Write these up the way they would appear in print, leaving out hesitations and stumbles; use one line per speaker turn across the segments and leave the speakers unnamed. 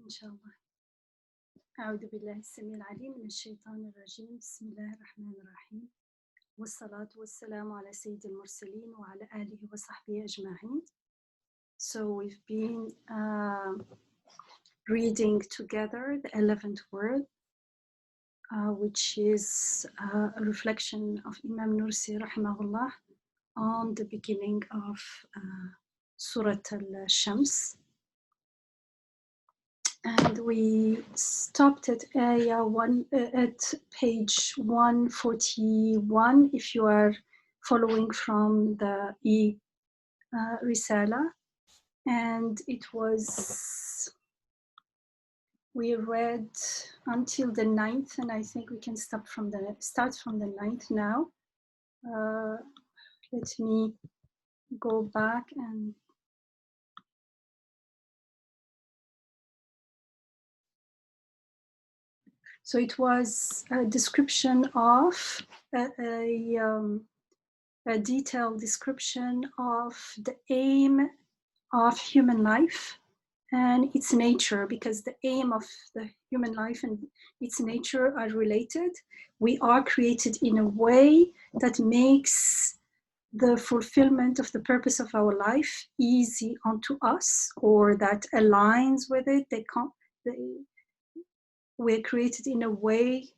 إن شاء الله. أعوذ بالله السميع العليم من الشيطان الرجيم. بسم الله الرحمن الرحيم. والصلاة والسلام على سيد المرسلين وعلى آله وصحبه أجمعين. So we've been reading together the 11th word, which is a reflection of Imam Nursi rahimahullah on the beginning of Surah Al-Shams. And we stopped at at page 141 if you are following from the Risala. And it was, we read until the 9th, and I think we can start from the 9th now. Let me go back and so it was a description of a detailed description of the aim of human life and its nature, because the aim of the human life and its nature are related. We are created in a way that makes the fulfillment of the purpose of our life easy onto us, or that aligns with it. We're created in a way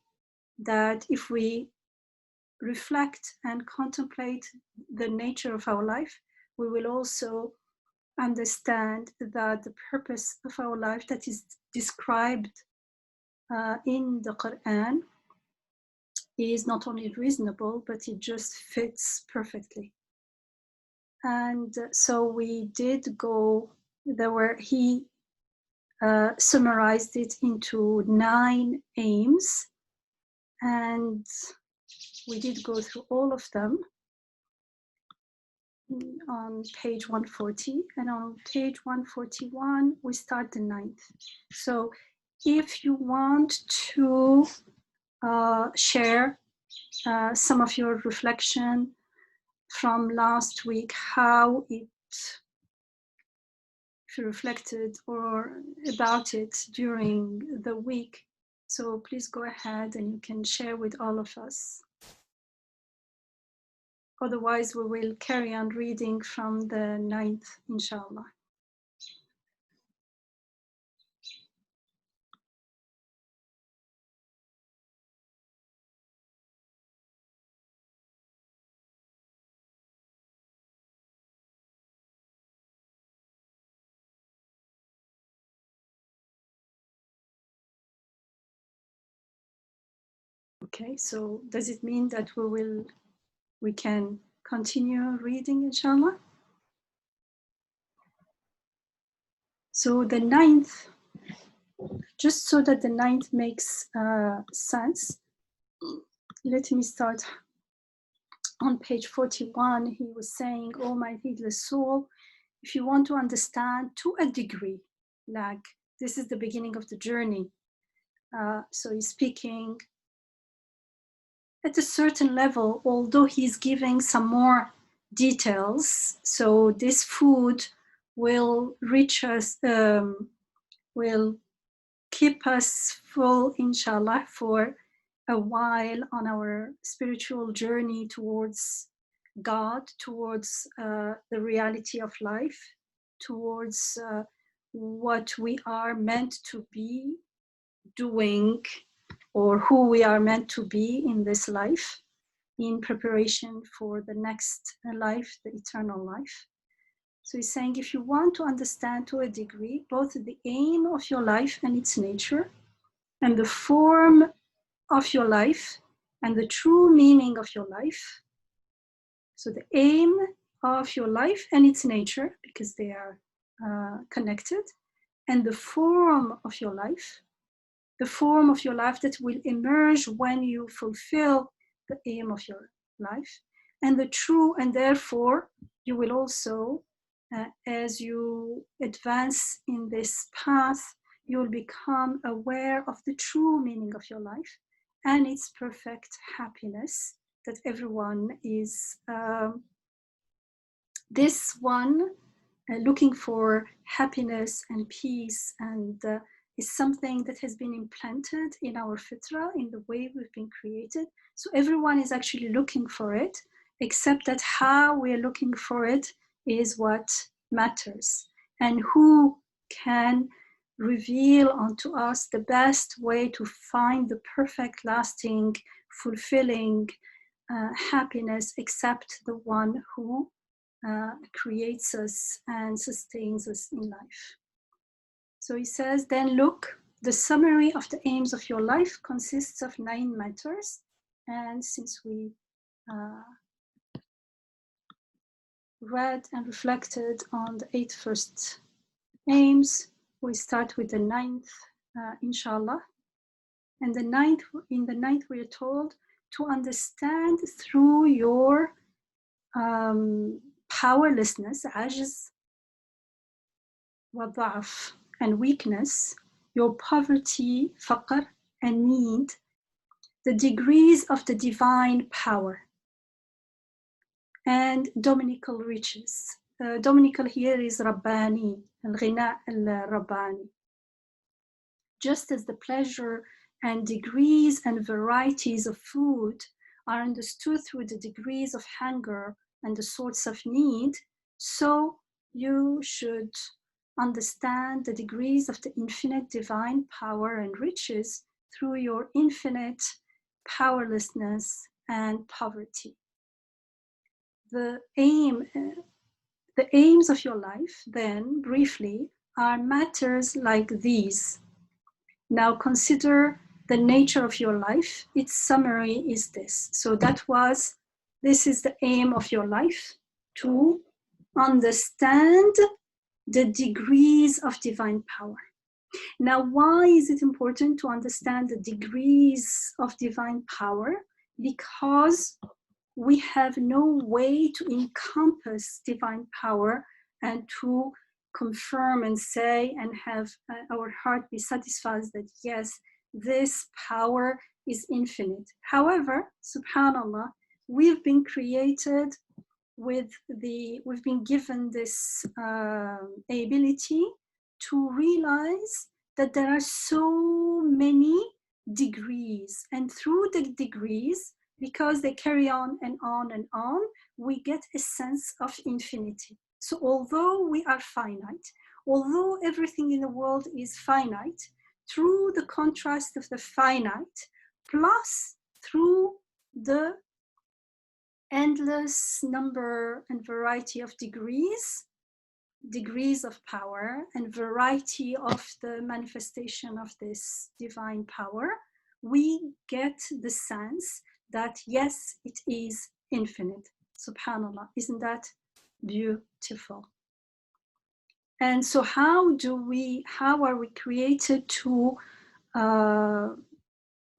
that if we reflect and contemplate the nature of our life, we will also understand that the purpose of our life that is described in the Quran is not only reasonable, but it just fits perfectly. And so we did go, he summarized it into 9 aims, and we did go through all of them on page 140, and on page 141 we start the 9th. So if you want to share some of your reflection from last week, how it, if you reflected or about it during the week, so please go ahead and you can share with all of us. Otherwise, we will carry on reading from the 9th, inshallah. Okay, so does it mean that we can continue reading, inshallah? So the 9th, just so that the 9th makes sense, let me start on page 41. He was saying, oh my heedless soul, if you want to understand to a degree, like this is the beginning of the journey. So he's speaking at a certain level, although he's giving some more details. So this food will reach us, will keep us full, inshallah, for a while on our spiritual journey towards God, towards the reality of life, towards what we are meant to be doing, or who we are meant to be in this life, in preparation for the next life, the eternal life. So he's saying, if you want to understand to a degree both the aim of your life and its nature, and the form of your life and the true meaning of your life, so the aim of your life and its nature, because they are connected, and the form of your life, that will emerge when you fulfill the aim of your life, and the true, and therefore you will also, as you advance in this path, you will become aware of the true meaning of your life and its perfect happiness, that everyone is looking for happiness and peace and is something that has been implanted in our fitra, in the way we've been created. So everyone is actually looking for it, except that how we're looking for it is what matters. And who can reveal unto us the best way to find the perfect, lasting, fulfilling happiness, except the one who creates us and sustains us in life. So he says, then look, the summary of the aims of your life consists of 9 matters. And since we read and reflected on the 8 first aims, we start with the 9th, inshallah. And in the 9th, we are told to understand through your powerlessness, ajiz, وضعف, and weakness, your poverty, faqr, and need, the degrees of the divine power and dominical riches. Dominical here is Rabbani, al-ghina al-Rabbani. Just as the pleasure and degrees and varieties of food are understood through the degrees of hunger and the sorts of need, so you should understand the degrees of the infinite divine power and riches through your infinite powerlessness and poverty. The aims of your life, then, briefly, are matters like these. Now consider the nature of your life. Its summary is this. So this is the aim of your life, to understand the degrees of divine power. Now, why is it important to understand the degrees of divine power? Because we have no way to encompass divine power and to confirm and say and have our heart be satisfied that yes, this power is infinite. However, subhanallah, we've been created we've been given this ability to realize that there are so many degrees, and through the degrees, because they carry on and on and on, we get a sense of infinity. So although we are finite, although everything in the world is finite, through the contrast of the finite, plus through the endless number and variety of degrees of power and variety of the manifestation of this divine power, we get the sense that yes, it is infinite. Subhanallah, isn't that beautiful? And so how are we created to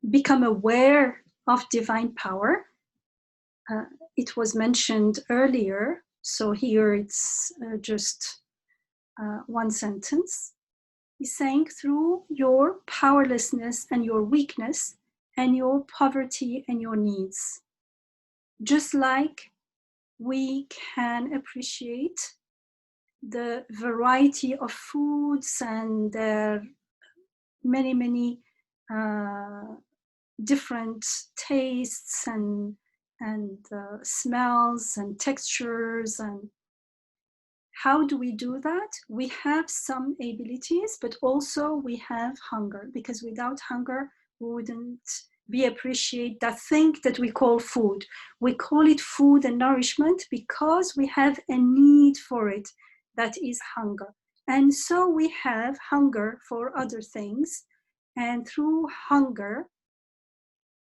become aware of divine power? It was mentioned earlier, so here it's just one sentence. He's saying, through your powerlessness and your weakness and your poverty and your needs. Just like we can appreciate the variety of foods and their many different tastes and smells and textures. And how do we do that? We have some abilities, but also we have hunger, because without hunger, we wouldn't be appreciate that thing that we call food. We call it food and nourishment because we have a need for it, that is hunger. And so we have hunger for other things, and through hunger,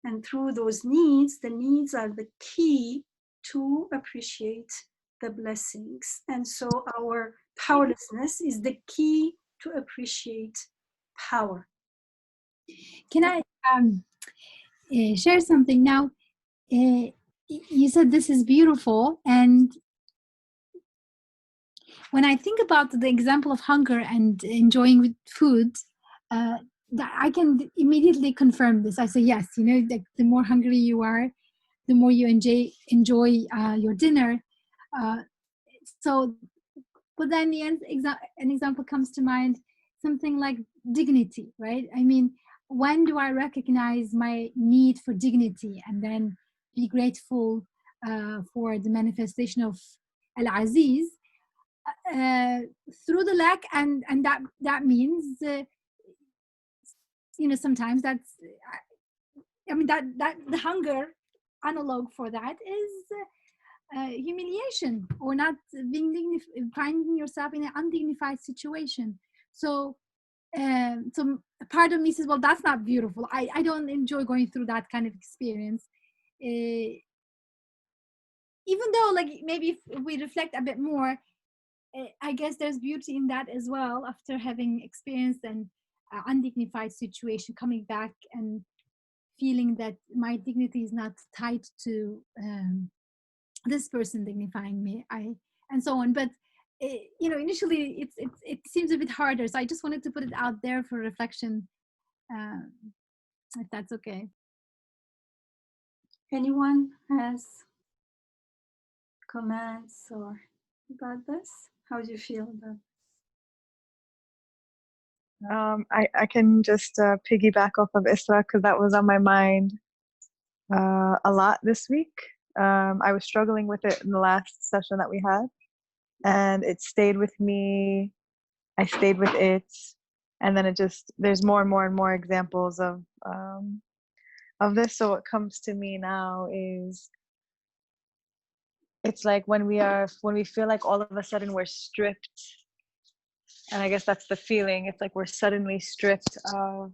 and through those needs, the needs are the key to appreciate the blessings. And so our powerlessness is the key to appreciate power.
Can I share something now? You said this is beautiful, and when I think about the example of hunger and enjoying food, I can immediately confirm this. I say yes. You know, the more hungry you are, the more you enjoy your dinner. So, but then an example comes to mind. something like dignity, right? I mean, when do I recognize my need for dignity and then be grateful for the manifestation of Al-Aziz uh, through the lack, and that means sometimes that's I mean that the hunger analog for that is humiliation, or not being finding yourself in an undignified situation. So so part of me says, well, that's not beautiful. I don't enjoy going through that kind of experience. Even though, like, maybe if we reflect a bit more, I guess there's beauty in that as well. After having experienced an undignified situation, coming back and feeling that my dignity is not tied to this person dignifying me, and so on. But initially it seems a bit harder. So I just wanted to put it out there for reflection, um, if that's okay.
Anyone has comments or about this? How do you feel about it?
I can just piggyback off of Isra, because that was on my mind a lot this week. I was struggling with it in the last session that we had, and it stayed with me. I stayed with it, and then there's more and more and more examples of this. So what comes to me now is, it's like when we feel like all of a sudden we're stripped, and I guess that's the feeling. It's like we're suddenly stripped of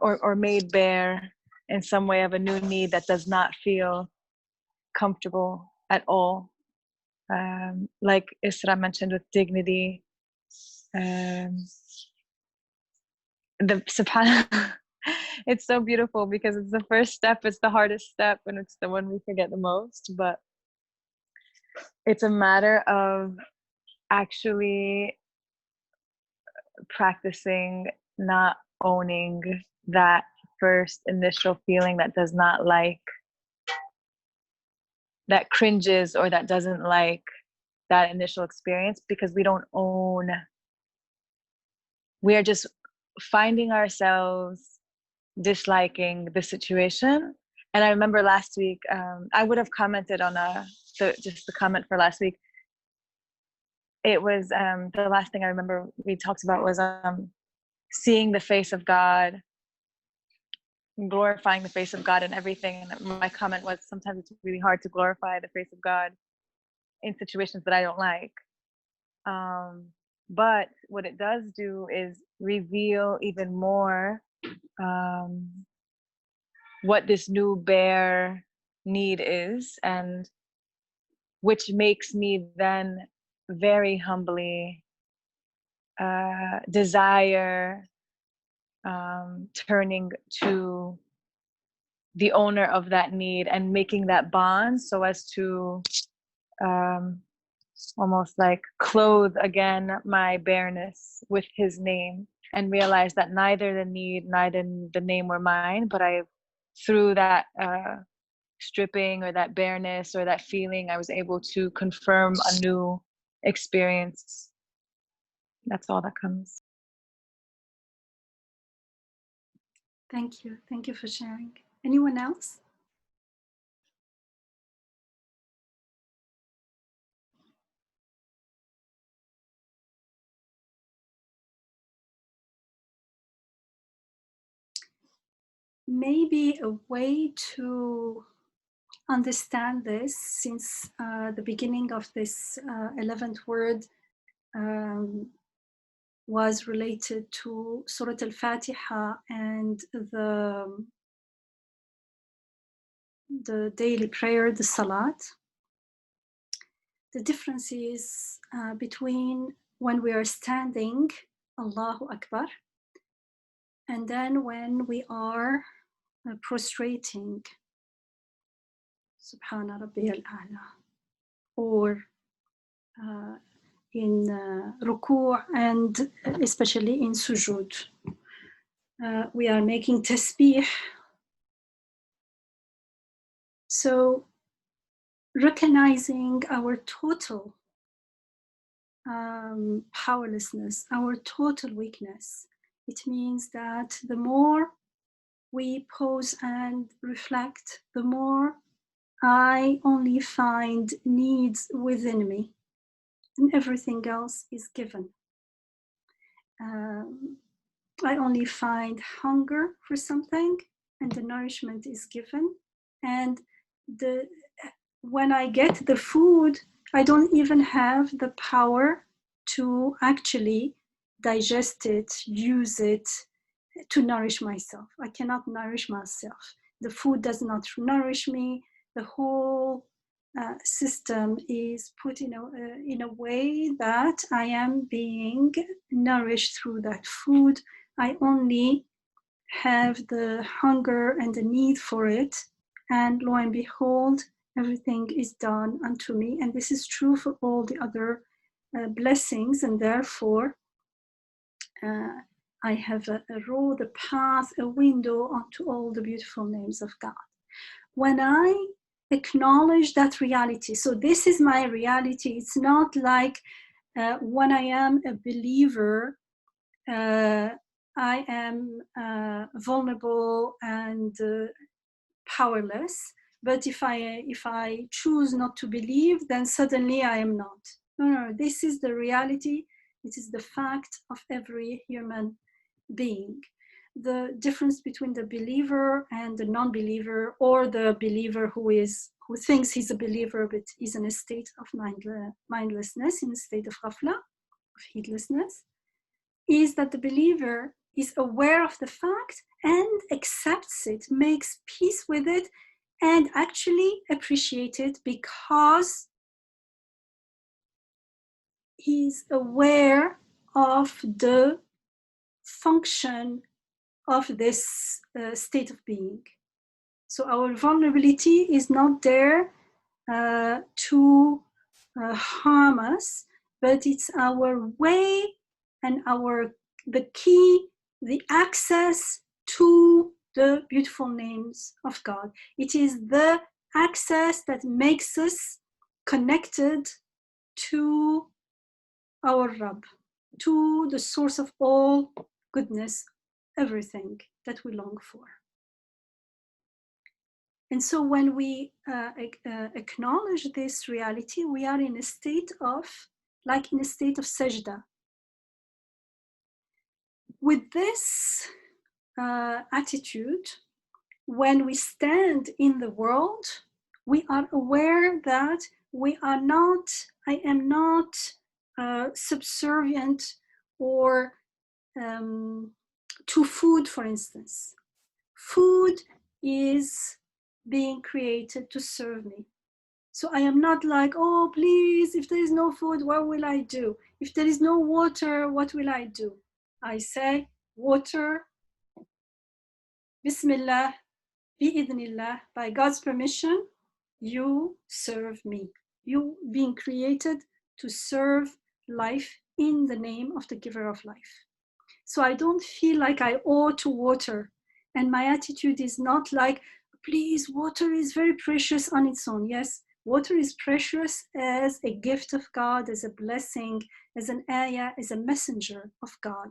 or made bare in some way of a new need that does not feel comfortable at all. Like Isra mentioned with dignity, the subhanAllah, it's so beautiful because it's the first step, it's the hardest step, and it's the one we forget the most. But it's a matter of actually practicing not owning that first initial feeling that does not like, that cringes, or that doesn't like that initial experience, because we don't own, we are just finding ourselves disliking the situation. And I remember last week, I would have commented on just the comment for last week. It was the last thing I remember we talked about was seeing the face of God, glorifying the face of God and everything. And my comment was, sometimes it's really hard to glorify the face of God in situations that I don't like. But what it does do is reveal even more what this new bare need is, and which makes me then very humbly desire turning to the owner of that need and making that bond, so as to almost like clothe again my bareness with his name, and realize that neither the need, neither the name were mine, but through that stripping, or that bareness, or that feeling, I was able to confirm a new experience. That's all that comes.
Thank you. Thank you for sharing. Anyone else? Maybe a way to understand this, since the beginning of this 11th word was related to Surah Al-Fatiha and the daily prayer, the Salat. The difference is between when we are standing, Allahu Akbar, and then when we are prostrating, Subhana Rabbi al-A'la, or in ruku' and especially in sujud. We are making tasbih. So recognizing our total powerlessness, our total weakness. It means that the more we pause and reflect, the more I only find needs within me, and everything else is given. I only find hunger for something, and the nourishment is given. And when I get the food, I don't even have the power to actually digest it, use it to nourish myself. I cannot nourish myself. The food does not nourish me. The whole system is put in a way that I am being nourished through that food. I only have the hunger and the need for it, and lo and behold, everything is done unto me. And this is true for all the other blessings, and therefore I have a road, a path, a window onto all the beautiful names of God. When I acknowledge that reality, so this is my reality, it's not like when I am a believer, I am vulnerable and powerless. But if I choose not to believe, then suddenly I am not. No, this is the reality. It is the fact of every human being. The difference between the believer and the non-believer, or the believer who thinks he's a believer but is in a state of mindlessness, in a state of ghafla, of heedlessness, is that the believer is aware of the fact and accepts it, makes peace with it, and actually appreciates it because he's aware of the function of this state of being. So our vulnerability is not there to harm us, but it's our way and the key, the access to the beautiful names of God. It is the access that makes us connected to our Rabb, to the source of all goodness, everything that we long for. And so when we acknowledge this reality, we are in a state of sajda. With this attitude, when we stand in the world, we are aware that I am not subservient or to food, for instance. Food is being created to serve me. So I am not like, oh, please, if there is no food, what will I do? If there is no water, what will I do? I say, water, Bismillah, bi'idhnillah, by God's permission, you serve me. You being created to serve life in the name of the giver of life. So I don't feel like I owe to water. And my attitude is not like, please, water is very precious on its own. Yes, water is precious as a gift of God, as a blessing, as an ayah, as a messenger of God,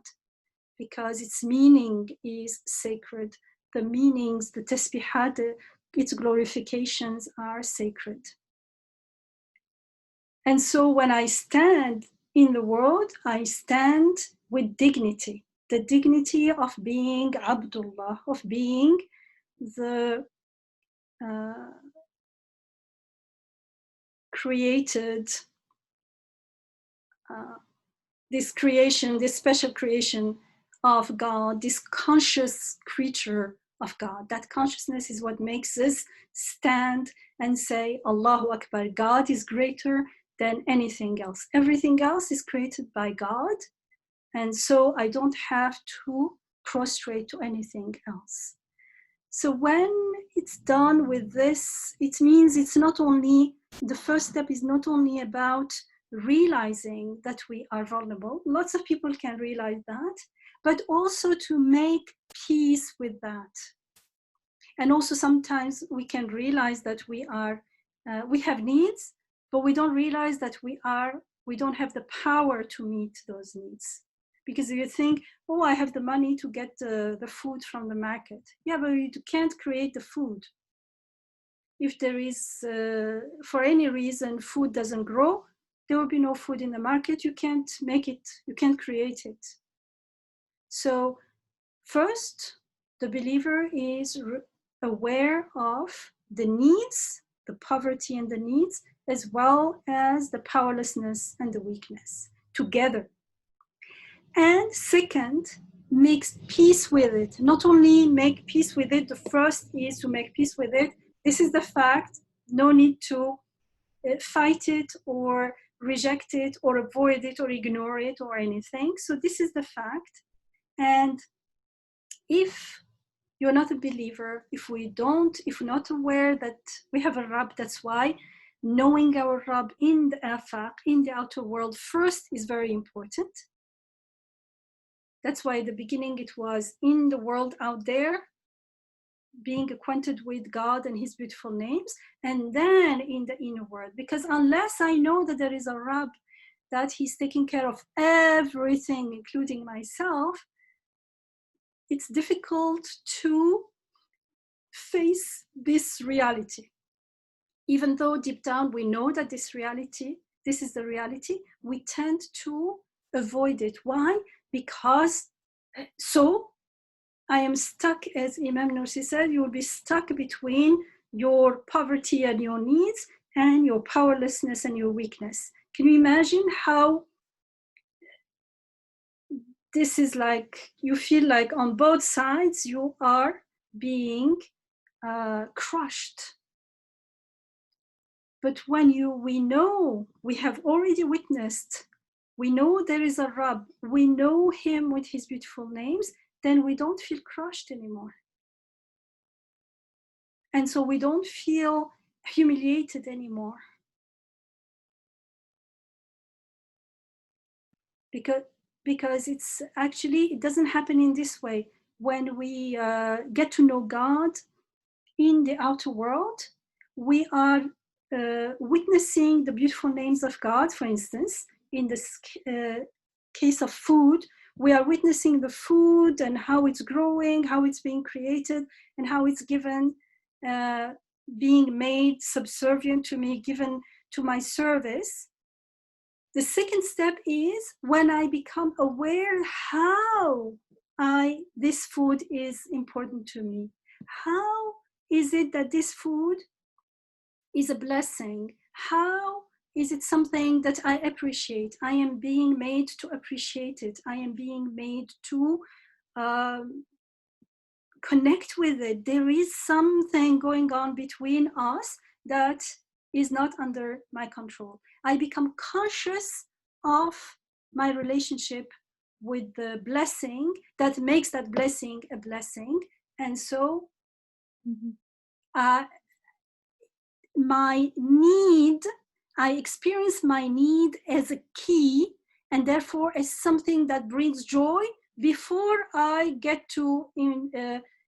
because its meaning is sacred. The meanings, the tasbihat, its glorifications are sacred. And so when I stand in the world, I stand with dignity, the dignity of being Abdullah, of being the created, this creation, this special creation of God, this conscious creature of God. That consciousness is what makes us stand and say, Allahu Akbar, God is greater than anything else. Everything else is created by God. And so I don't have to prostrate to anything else. So when it's done with this, it means it's not only, the first step is not only about realizing that we are vulnerable. Lots of people can realize that, but also to make peace with that. And also sometimes we can realize that we have needs, but we don't realize that we are We don't have the power to meet those needs. Because you think, oh, I have the money to get the food from the market. Yeah, but you can't create the food. If there is, for any reason, food doesn't grow, there will be no food in the market. You can't make it, you can't create it. So first, the believer is aware of the needs, the poverty and the needs, as well as the powerlessness and the weakness together. And second, makes peace with it. Not only make peace with it, the first is to make peace with it. This is the fact, no need to fight it or reject it or avoid it or ignore it or anything. So this is the fact. And if you're not a believer, if we're not aware that we have a Rabb, that's why knowing our Rabb in the afaq, in the outer world first is very important. That's why at the beginning it was in the world out there, being acquainted with God and his beautiful names, and then in the inner world. Because unless I know that there is a Rabb, that he's taking care of everything, including myself, it's difficult to face this reality. Even though deep down we know that this is the reality, we tend to avoid it. Why? Because I am stuck, as Imam Nursi said, you will be stuck between your poverty and your needs and your powerlessness and your weakness. Can you imagine how this is like, you feel like on both sides you are being crushed. But when we know, we have already witnessed, we know there is a Rabb, we know him with his beautiful names, then we don't feel crushed anymore. And so we don't feel humiliated anymore. Because it's actually, it doesn't happen in this way. When we get to know God in the outer world, we are witnessing the beautiful names of God. For instance, in this case of food, we are witnessing the food and how it's growing, how it's being created, and how it's given, being made subservient to me, given to my service. The second step is when I become aware how this food is important to me. How is it that this food is a blessing? How is it something that I appreciate? I am being made to appreciate it. I am being made to connect with it. There is something going on between us that is not under my control. I become conscious of my relationship with the blessing that makes that blessing a blessing. And so my need, I experience my need as a key, and therefore as something that brings joy before I get to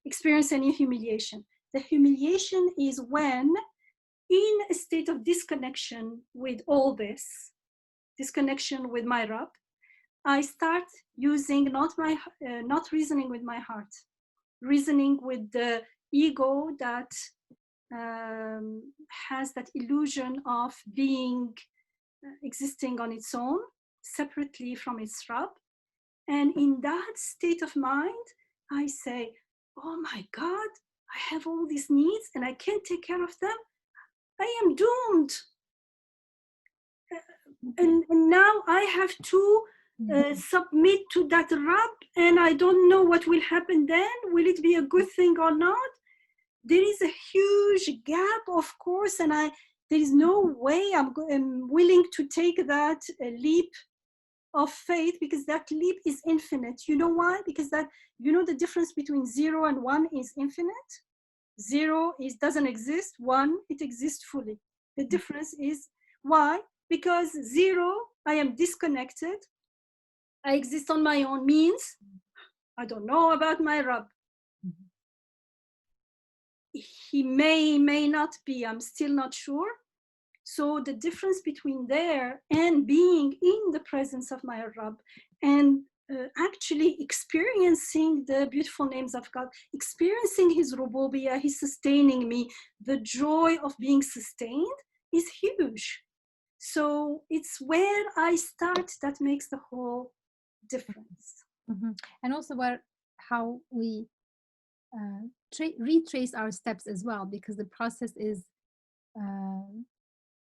experience any humiliation. The humiliation is when, in a state of disconnection with all this, disconnection with my Rabb, I start using not reasoning with my heart, reasoning with the ego that has that illusion of being existing on its own, separately from its Rabb. And in that state of mind, I say, oh my God, I have all these needs and I can't take care of them. I am doomed. And now I have to submit to that Rabb, and I don't know what will happen then. Will it be a good thing or not? There is a huge gap, of course, and there is no way I'm willing to take that leap of faith, because that leap is infinite. You know why? Because the difference between 0 and 1 is infinite. 0 doesn't exist. 1, it exists fully. The difference is why? Because 0, I am disconnected. I exist on my own, means I don't know about my Rabb. He may not be, I'm still not sure. So the difference between there and being in the presence of my Rabb and actually experiencing the beautiful names of God, experiencing his rububiyyah, he's sustaining me, the joy of being sustained is huge. So it's where I start that makes the whole difference.
Mm-hmm. And also how we retrace our steps as well, because the process is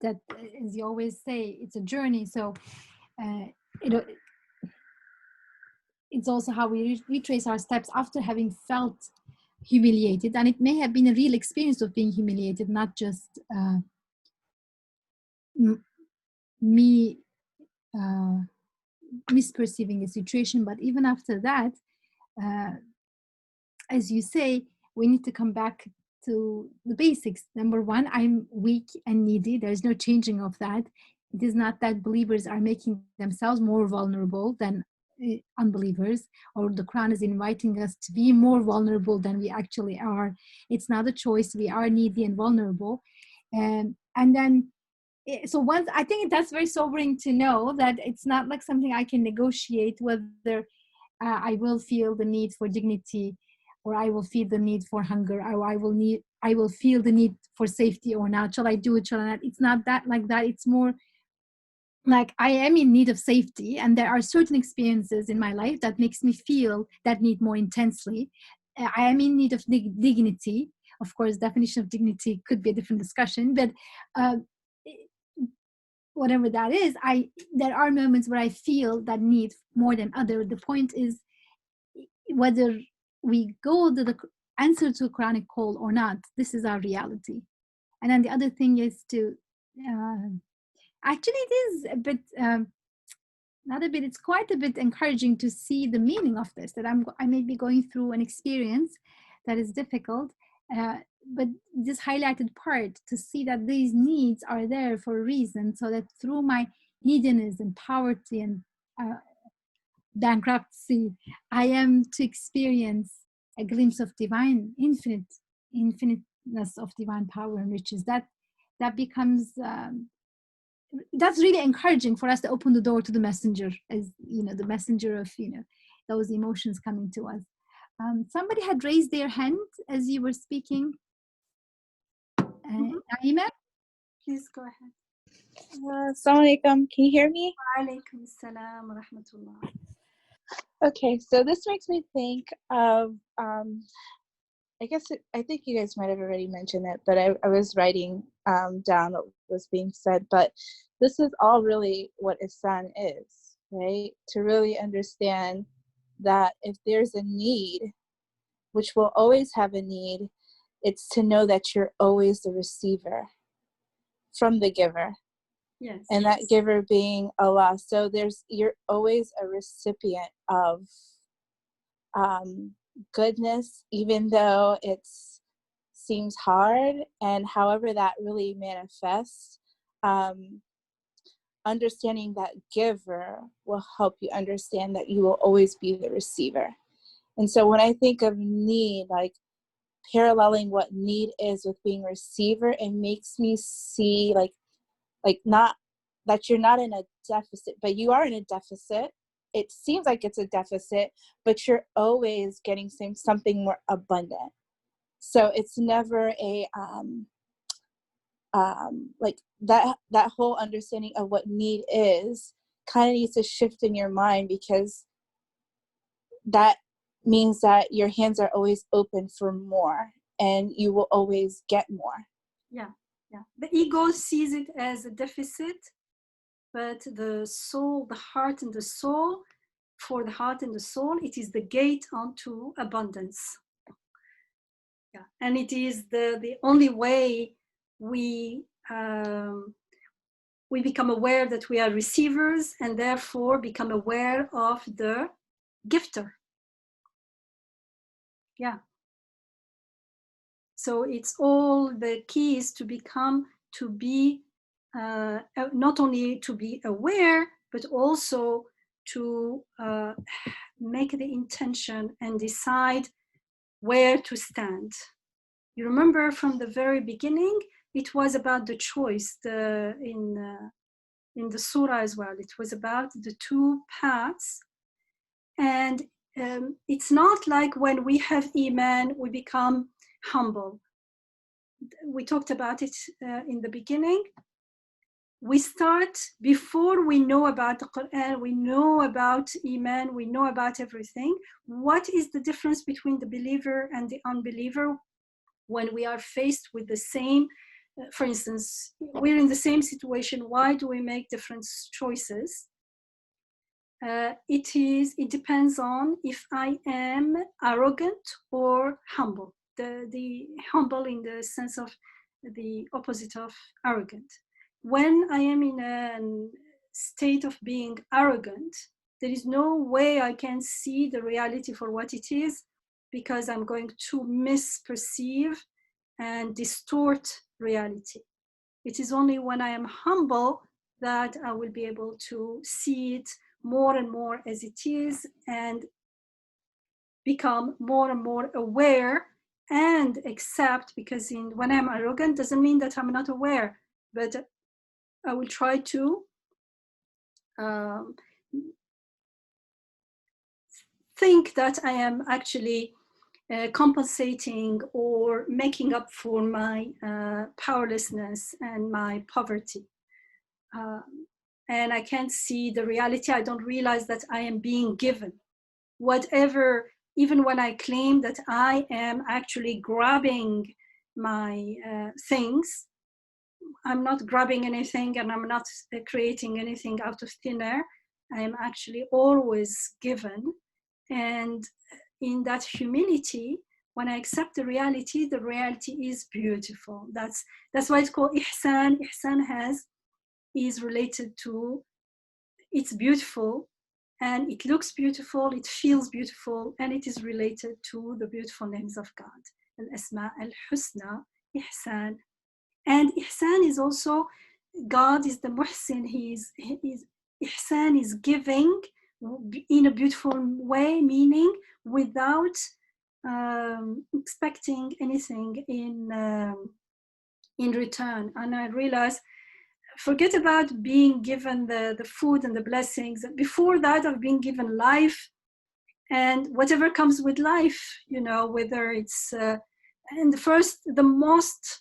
that, as you always say, it's a journey. So it's also how we retrace our steps after having felt humiliated, and it may have been a real experience of being humiliated, not just me misperceiving a situation. But even after that, as you say, we need to come back to the basics. Number one, I'm weak and needy. There's no changing of that. It is not that believers are making themselves more vulnerable than unbelievers, or the Quran is inviting us to be more vulnerable than we actually are. It's not a choice. We are needy and vulnerable. And then, so once, I think that's very sobering to know that it's not like something I can negotiate whether I will feel the need for dignity, or I will feel the need for hunger, or I will feel the need for safety or not. Shall I do it? Shall I not? It's not that like that. It's more like I am in need of safety, and there are certain experiences in my life that makes me feel that need more intensely. I am in need of dignity. Of course, definition of dignity could be a different discussion, but whatever that is, there are moments where I feel that need more than other. The point is whether we go to the answer to a Quranic call or not. This is our reality. And then the other thing is to actually, it is a bit not a bit, it's quite a bit encouraging to see the meaning of this, that I may be going through an experience that is difficult, but this highlighted part, to see that these needs are there for a reason, so that through my neediness and poverty and bankruptcy, I am to experience a glimpse of divine infiniteness of divine power and riches. That becomes that's really encouraging for us to open the door to the messenger, as the messenger of those emotions coming to us. Somebody had raised their hand as you were speaking. Naima,
Please go ahead.
Assalamu alaikum. Can you hear me?
Alaikum assalam wa rahmatullah.
Okay, so this makes me think of, I think you guys might have already mentioned it, but I was writing down what was being said, but this is all really what Ihsan is, right? To really understand that if there's a need, which will always have a need, it's to know that you're always the receiver from the giver.
Yes.
And that giver being Allah. So you're always a recipient of goodness, even though it seems hard, and however that really manifests. Understanding that giver will help you understand that you will always be the receiver. And so when I think of need, like paralleling what need is with being receiver, it makes me see like not that you're not in a deficit, but you are in a deficit. It seems like it's a deficit, but you're always getting something more abundant. So it's never a like that whole understanding of what need is kind of needs to shift in your mind, because that means that your hands are always open for more, and you will always get more.
Yeah. The ego sees it as a deficit, but the soul, the heart and the soul, for the heart and the soul, it is the gate onto abundance. Yeah, and it is the only way we become aware that we are receivers, and therefore become aware of the gifter. Yeah. So it's all the keys to be not only to be aware, but also to make the intention and decide where to stand. You remember from the very beginning it was about the choice. In the surah as well, it was about the two paths. And it's not like when we have iman, we become humble. We talked about it in the beginning. We start before we know about the Quran, we know about iman, we know about everything. What is the difference between the believer and the unbeliever when we are faced with the same, for instance, we're in the same situation, why do we make different choices? It depends on if I am arrogant or humble. The humble in the sense of the opposite of arrogant. When I am in a state of being arrogant, there is no way I can see the reality for what it is, because I'm going to misperceive and distort reality. It is only when I am humble that I will be able to see it more and more as it is and become more and more aware and accept, because when I'm arrogant doesn't mean that I'm not aware, but I will try to think that I am actually compensating or making up for my powerlessness and my poverty. And I can't see the reality. I don't realize that I am being given whatever, even when I claim that I am actually grabbing my things. I'm not grabbing anything and I'm not creating anything out of thin air. I am actually always given. And in that humility, when I accept the reality is beautiful. That's why it's called ihsan. Ihsan is related to, it's beautiful and it looks beautiful, it feels beautiful, and it is related to the beautiful names of God. Al-Asma al-Husna, ihsan. And ihsan is also, God is the muhsin, ihsan is giving in a beautiful way, meaning without expecting anything in return. And I realized, forget about being given the food and the blessings. Before that, I've been given life and whatever comes with life, whether it's, and the most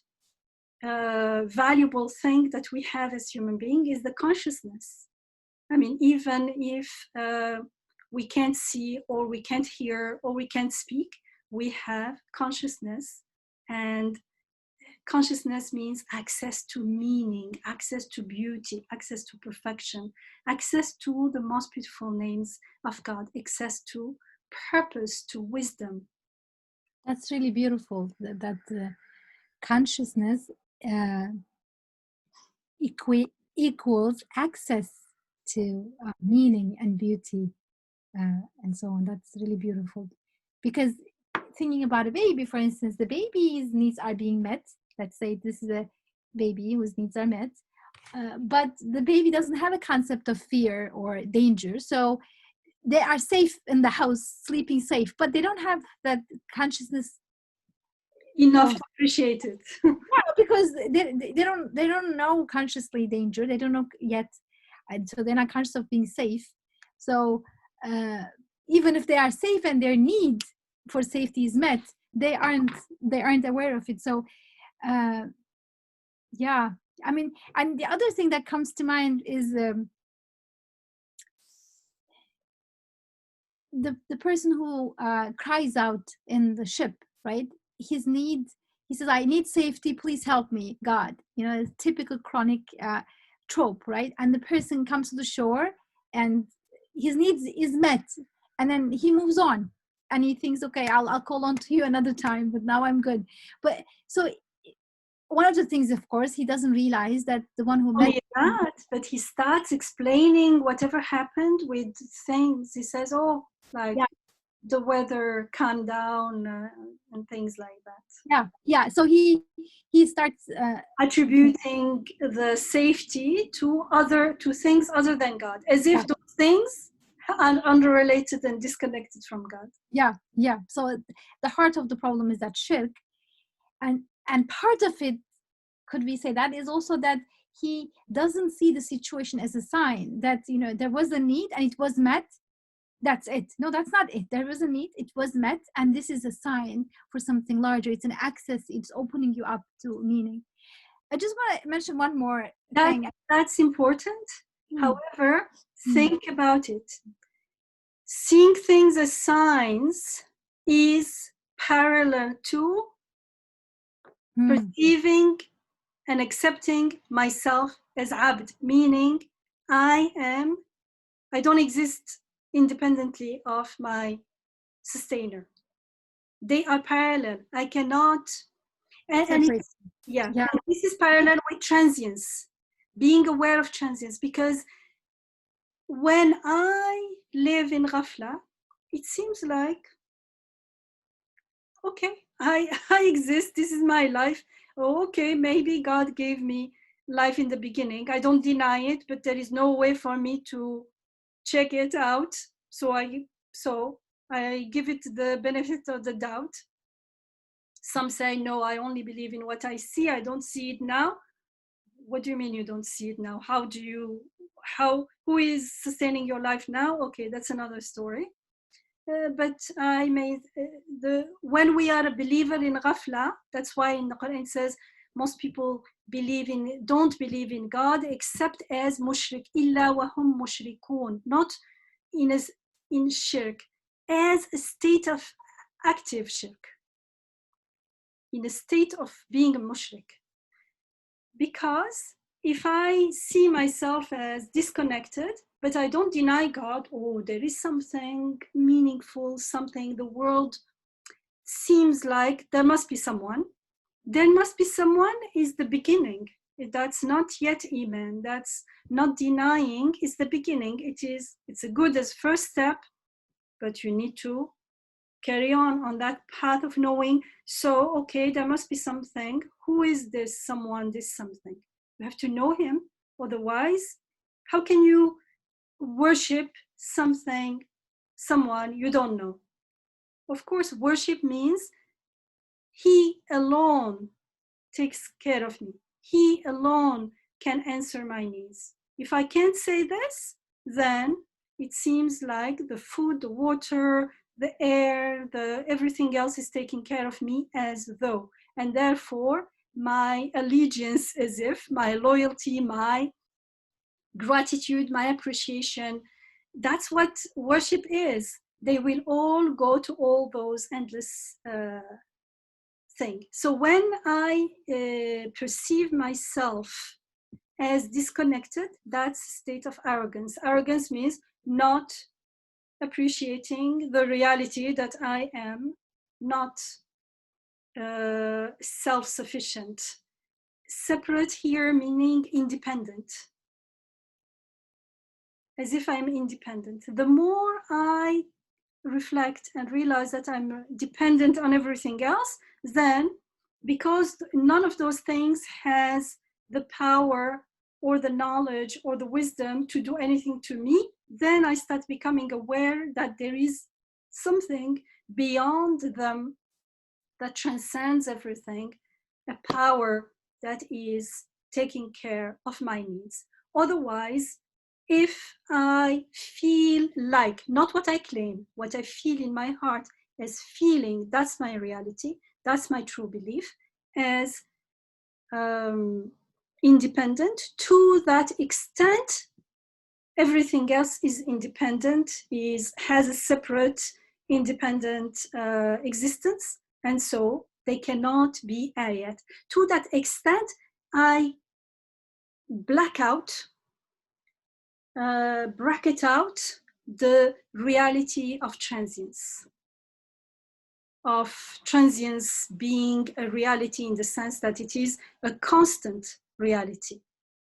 valuable thing that we have as human beings is the consciousness. I mean, even if we can't see or we can't hear or we can't speak, we have consciousness. And consciousness means access to meaning, access to beauty, access to perfection, access to the most beautiful names of God, access to purpose, to wisdom.
That's really beautiful, that consciousness equals access to meaning and beauty and so on. That's really beautiful, because thinking about a baby, for instance, the baby's needs are being met. Let's say this is a baby whose needs are met, but the baby doesn't have a concept of fear or danger, so they are safe in the house, sleeping safe, but they don't have that consciousness
enough to appreciate it.
Yeah, because they don't know consciously danger. They don't know yet, and so they're not conscious of being safe. So even if they are safe and their need for safety is met, they aren't aware of it. So yeah, I mean, and the other thing that comes to mind is the person who cries out in the ship, right? His need, he says, I need safety, please help me, God. A typical chronic trope, right? And the person comes to the shore and his needs is met, and then he moves on and he thinks, okay, I'll call on to you another time, but now I'm good. But so one of the things, of course, he doesn't realize that the one who met
that, but he starts explaining whatever happened with things. He says, oh, like the weather calmed down and things like that.
Yeah. So he starts
attributing the safety to things other than God, as if those things are unrelated and disconnected from God.
Yeah. So the heart of the problem is that shirk, and part of it could we say that is also that he doesn't see the situation as a sign that, you know, there was a need and it was met. That's it. No, that's not it. There was a need, it was met, and this is a sign for something larger. It's an access, it's opening you up to meaning. I just want to mention one more thing.
That's important.
Mm.
However, think about it. Seeing things as signs is parallel to perceiving and accepting myself as abd, meaning I don't exist independently of my sustainer. They are parallel. I cannot, and this is parallel with transience, being aware of transience, because when I live in ghafla, it seems like, okay, I exist, this is my life. Oh, okay, maybe God gave me life in the beginning. I don't deny it, but there is no way for me to check it out. So I give it the benefit of the doubt. Some say, no, I only believe in what I see. I don't see it now. What do you mean you don't see it now? Who is sustaining your life now? Okay, that's another story. But when we are a believer in ghafla, that's why in the Quran it says most people don't believe in God except as mushrik, illa wa hum mushrikun, not in shirk, as a state of active shirk, in a state of being a mushrik. Because if I see myself as disconnected, but I don't deny God, there is something meaningful, something, the world seems like there must be someone. There must be someone is the beginning. That's not yet Iman. That's not denying, it's the beginning. It's a good as first step, but you need to carry on that path of knowing. So, okay, there must be something. Who is this someone, this something? You have to know him. Otherwise, how can you worship someone you don't know? Of course, worship means he alone takes care of me. He alone can answer my needs. If I can't say this, then it seems like the food, the water, the air, everything else is taking care of me as though. And therefore, my allegiance, as if my loyalty, my gratitude, my appreciation, that's what worship is. They will all go to all those endless things. So when I perceive myself as disconnected, that's a state of arrogance. Arrogance means not appreciating the reality that I am not self-sufficient. Separate here meaning independent. As if I'm independent. The more I reflect and realize that I'm dependent on everything else, then because none of those things has the power or the knowledge or the wisdom to do anything to me, then I start becoming aware that there is something beyond them that transcends everything, a power that is taking care of my needs. Otherwise, if I feel like, not what I claim, what I feel in my heart as feeling, that's my reality, that's my true belief, as independent, to that extent, everything else is independent, has a separate, independent existence, and so they cannot be ayat. To that extent, I bracket out the reality of transience being a reality in the sense that it is a constant reality.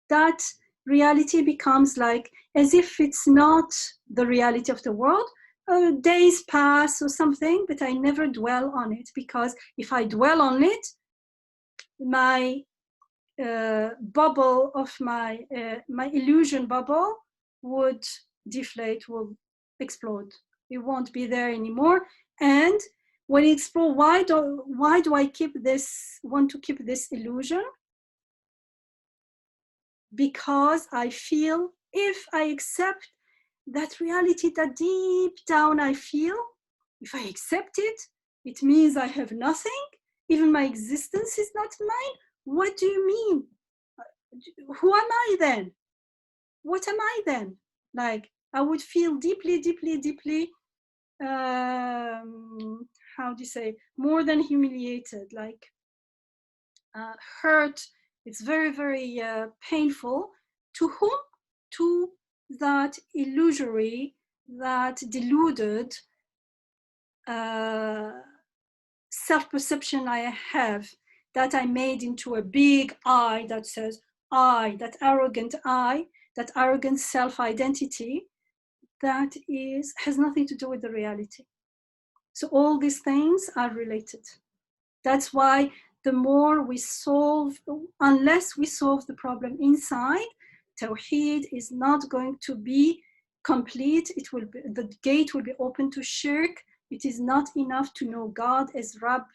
That reality becomes like as if it's not the reality of the world. Days pass or something, but I never dwell on it, because if I dwell on it, my bubble of my illusion bubble would deflate, will explode. It won't be there anymore. And when you explore, why do I want to keep this illusion? because I feel if I accept that reality that deep down I feel, if I accept it, it means I have nothing. Even my existence is not mine. What do you mean? Who am I then? What am I then? Like, I would feel deeply, deeply, deeply, how do you say, more than humiliated, like hurt. It's very, very painful. To whom? To that illusory, that deluded self-perception I have, that I made into a big I that says I, that arrogant I, that arrogant self-identity, that has nothing to do with the reality. So all these things are related. That's why the more we solve, unless we solve the problem inside, Tawheed is not going to be complete. It will be, the gate will be open to shirk. It is not enough to know God as Rabb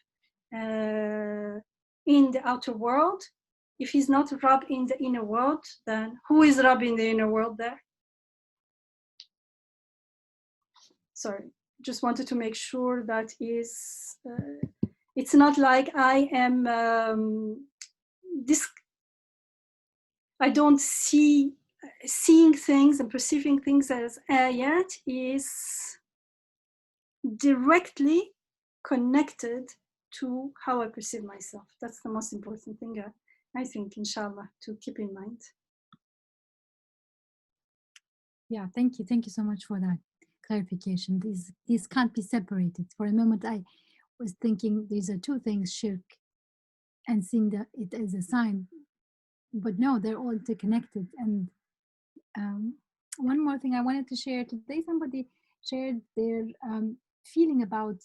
in the outer world. If he's not Rabb in the inner world, then who is Rabb in the inner world there? Sorry, just wanted to make sure that is, it's not like I am, I don't seeing things and perceiving things as ayat is directly connected to how I perceive myself. That's the most important thing, I think, inshallah, to keep in mind.
Yeah, thank you. Thank you so much for that clarification. These can't be separated. For a moment, I was thinking these are two things, shirk and seeing it as a sign. But no, they're all interconnected. And one more thing I wanted to share today, somebody shared their feeling about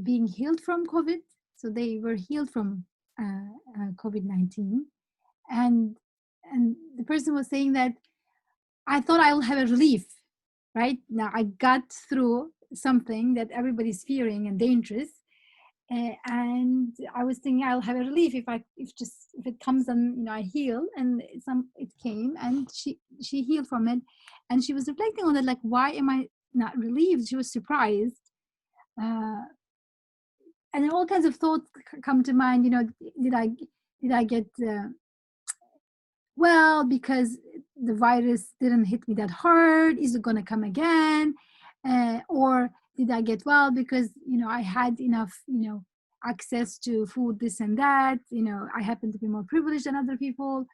being healed from COVID. So they were healed from COVID-19. And the person was saying that I thought I'll have a relief, right? Now I got through something that everybody's fearing and dangerous. And I was thinking I'll have a relief if it comes and I heal, and it came and she healed from it, and she was reflecting on that, like, why am I not relieved? She was surprised, and all kinds of thoughts come to mind. Did I get well because the virus didn't hit me that hard? Is it going to come again? Or did I get well because I had enough access to food, this and that? I happen to be more privileged than other people.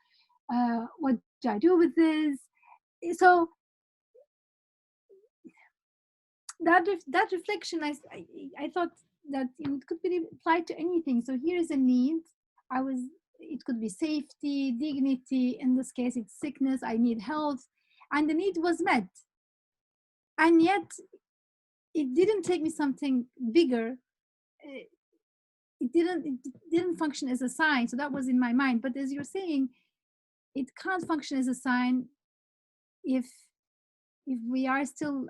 What do I do with this? So that reflection, I thought that it could be applied to anything. So here is a need. It could be safety, dignity. In this case, it's sickness. I need health, and the need was met. And yet, it didn't take me something bigger. It didn't function as a sign. So that was in my mind. But as you're saying, it can't function as a sign if we are still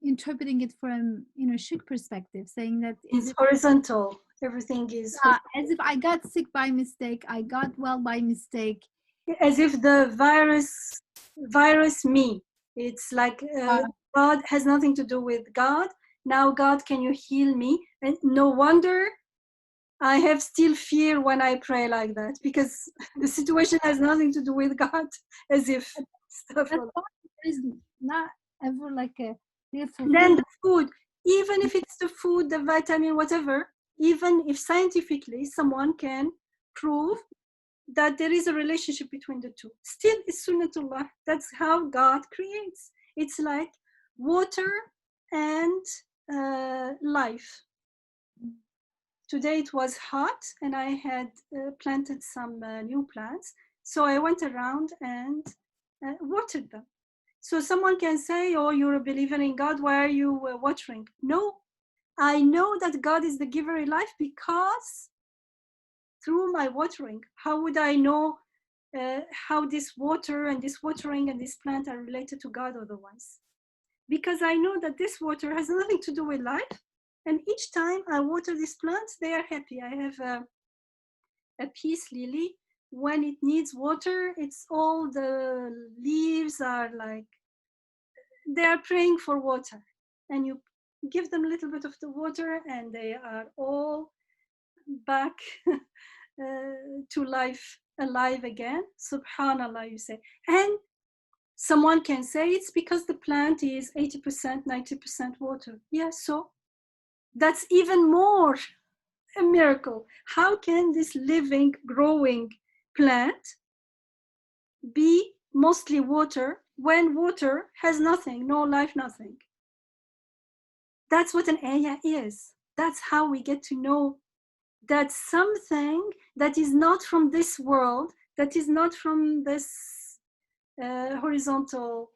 interpreting it from shirk perspective, saying that
it's horizontal. Everything is
as if I got sick by mistake, I got well by mistake,
as if the virus me. It's like God has nothing to do with God. Now, God, can you heal me? And no wonder I have still fear when I pray like that, because the situation has nothing to do with God, as if stuff.
There is not ever like a real
then the food, even if it's the food, the vitamin, whatever, even if scientifically someone can prove that there is a relationship between the two, still it's sunnatullah. That's how God creates. It's like water and life. Today it was hot and I had planted some new plants. So I went around and watered them. So someone can say, oh, you're a believer in God, why are you watering? No, I know that God is the giver of life because through my watering. How would I know how this water and this watering and this plant are related to God otherwise? Because I know that this water has nothing to do with life. And each time I water these plants, they are happy. I have a peace lily when it needs water, it's all the leaves are like, they are praying for water. And you give them a little bit of the water and they are all back to life, alive again. Subhanallah, you say. And someone can say it's because the plant is 80%, 90% water. Yeah, so that's even more a miracle. How can this living, growing plant be mostly water when water has nothing, no life, nothing? That's what an ayah is. That's how we get to know that something that is not from this world, that is not from this horizontal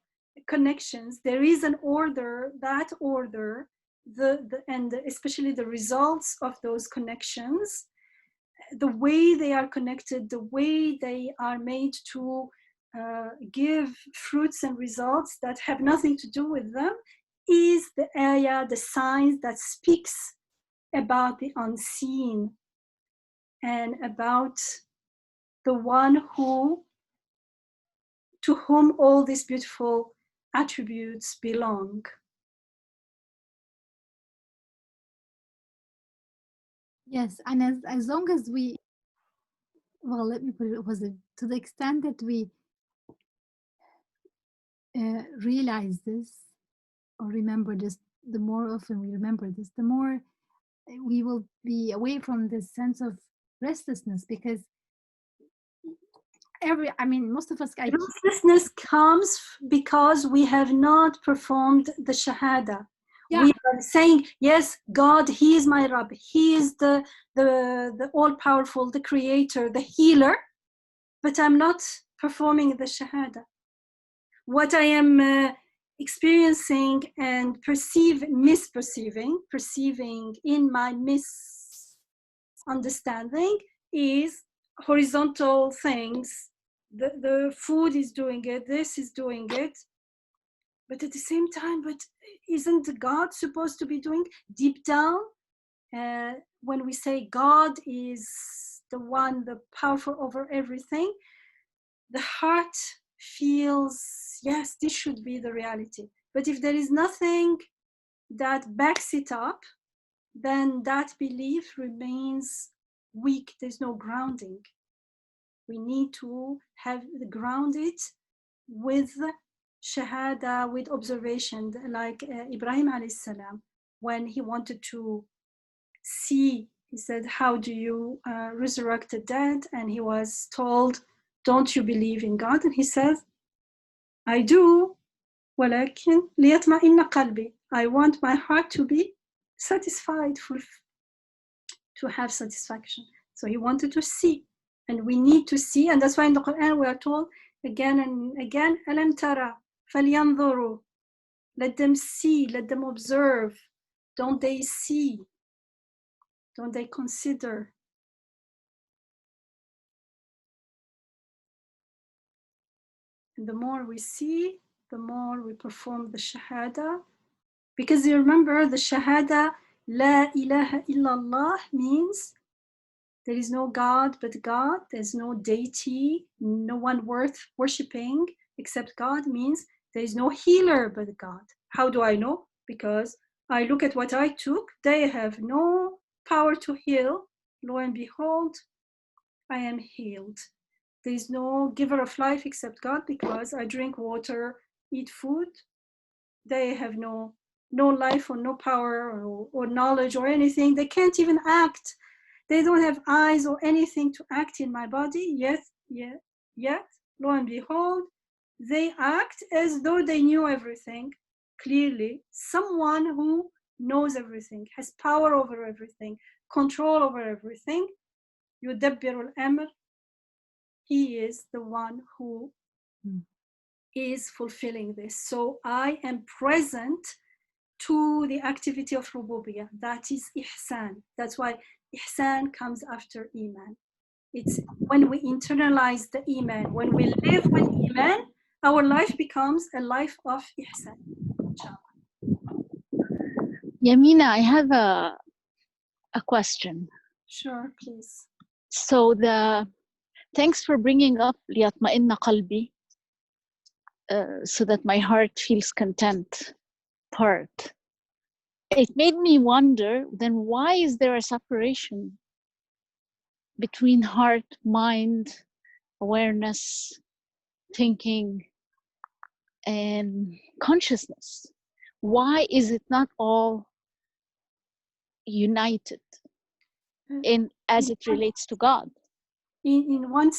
connections, there is an order, that order, and especially the results of those connections, the way they are connected, the way they are made to give fruits and results that have nothing to do with them, is the ayah, the science that speaks about the unseen and about the one to whom all these beautiful attributes belong.
Yes, and as long as we, well, let me put it, was it to the extent that we realize this or remember this, the more often we remember this, the more we will be away from this sense of restlessness, because most of us,
restlessness comes because we have not performed the shahada.
Yeah.
We are saying, yes, God, He is my Rabb, He is the all-powerful, the creator, the healer, but I'm not performing the shahada. What I am experiencing and perceiving in my misunderstanding is horizontal things. The food is doing it, this is doing it, but at the same time, but isn't God supposed to be doing deep down? When we say God is the one, the powerful over everything, the heart feels, yes, this should be the reality. But if there is nothing that backs it up, then that belief remains weak. There's no grounding. We need to have ground it with shahada, with observation, like Ibrahim alayhi salam, when he wanted to see, he said, how do you resurrect the dead? And he was told, don't you believe in God? And he said, I do, ولكن ليطمئن قلبي. I want my heart to be satisfied, to have satisfaction. So he wanted to see, and we need to see, and that's why in the Quran we are told again and again, ألم ترى فلينظروا. Let them see, let them observe. Don't they see? Don't they consider? And the more we see, the more we perform the shahada. Because you remember the shahada, La ilaha illallah, means there is no God but God. There's no deity, no one worth worshipping except God, means there is no healer but God. How do I know? Because I look at what I took. They have no power to heal. Lo and behold, I am healed. There is no giver of life except God, because I drink water, eat food. They have no life or no power or knowledge or anything. They can't even act. They don't have eyes or anything to act in my body. Yet, lo and behold, they act as though they knew everything clearly. Someone who knows everything, has power over everything, control over everything. يدبر الأمر. He is the one who is fulfilling this. So I am present to the activity of Rububiyyah. That is ihsan. That's why ihsan comes after iman. It's when we internalize the iman, when we live with iman, our life becomes a life of ihsan.
Yamina, I have a question.
Sure, please.
So the thanks for bringing up ليطمئن قلبي, so that my heart feels content part. It made me wonder, then why is there a separation between heart, mind, awareness, thinking, and consciousness? Why is it not all united as it relates to God?
In what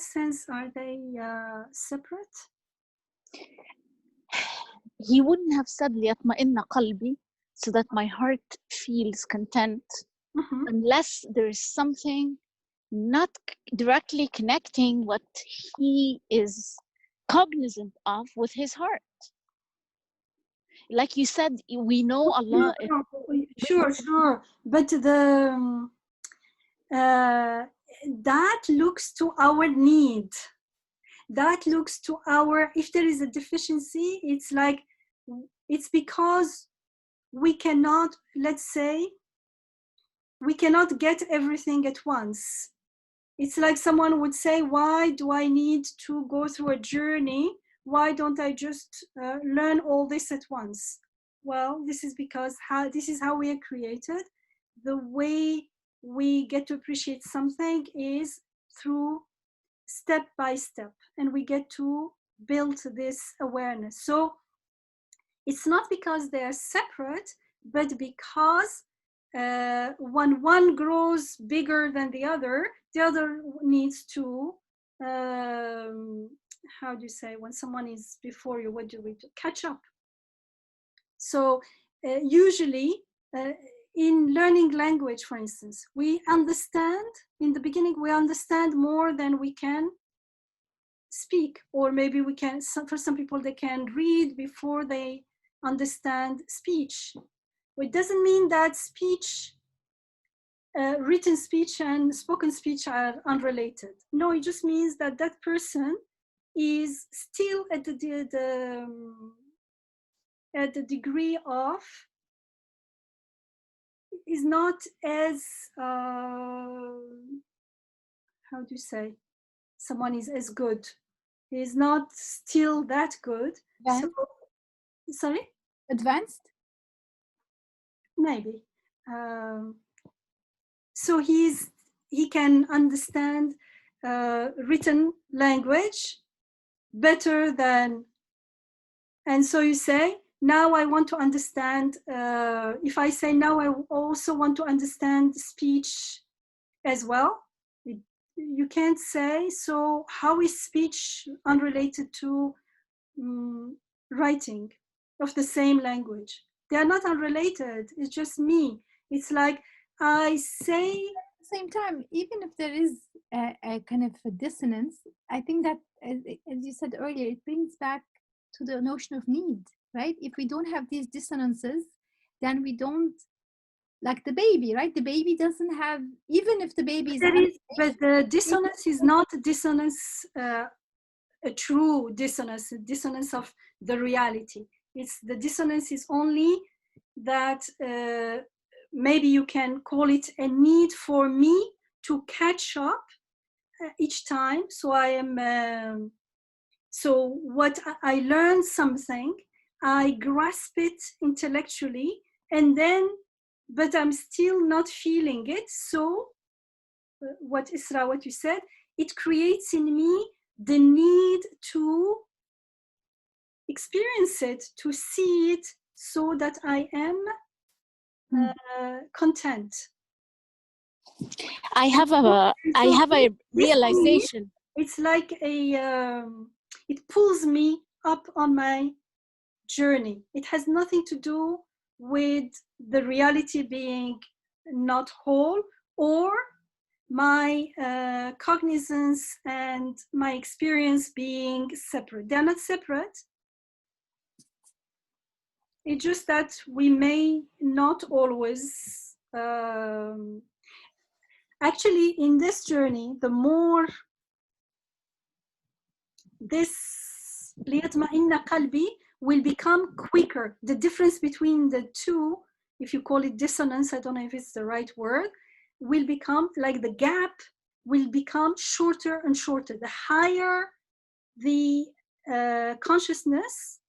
sense are they separate?
He wouldn't have said ليطمئن قلبي, so that my heart feels content, unless there's something not directly connecting what he is cognizant of with his heart. Like you said, we know Allah.
Sure, but that looks to our need. That looks to our, if there is a deficiency, it's because we cannot, let's say, we cannot get everything at once. It's like someone would say, why do I need to go through a journey? Why don't I just learn all this at once? Well, this is because this is how we are created. The way we get to appreciate something is through step by step, and we get to build this awareness. So it's not because they are separate, but because when one grows bigger than the other needs to, how do you say, when someone is before you, what do we do? Catch up. So usually in learning language, for instance, we understand, in the beginning, we understand more than we can speak, or maybe we can, for some people, they can read before they understand speech. It doesn't mean that speech, written speech and spoken speech are unrelated. No, it just means that that person is still at the degree of, is not as, how do you say, someone is as good, is not still that good. So, sorry?
Advanced?
Maybe. So he can understand written language better than, and so you say, now I want to understand, if I say now I also want to understand speech as well, you can't say, so how is speech unrelated to writing of the same language? They are not unrelated, it's just me. It's like I say.
At the same time, even if there is a kind of a dissonance, I think that, as you said earlier, it brings back to the notion of need, right? If we don't have these dissonances, then we don't, like the baby, right? The baby doesn't have, even if the baby is...
But the dissonance is not a dissonance, a true dissonance, a dissonance of the reality. It's the dissonance is only that maybe you can call it a need for me to catch up each time. So I am, so what I learn something, I grasp it intellectually, and then, but I'm still not feeling it. So what Isra, what you said, it creates in me the need to experience it, to see it, so that I am content.
I have a realization.
It's like a, it pulls me up on my journey. It has nothing to do with the reality being not whole, or my cognizance and my experience being separate. They're not separate. It's just that we may not always, actually in this journey, the more this ليطمئن قلبي will become quicker. The difference between the two, if you call it dissonance, I don't know if it's the right word, will become like the gap will become shorter and shorter. The higher the consciousness,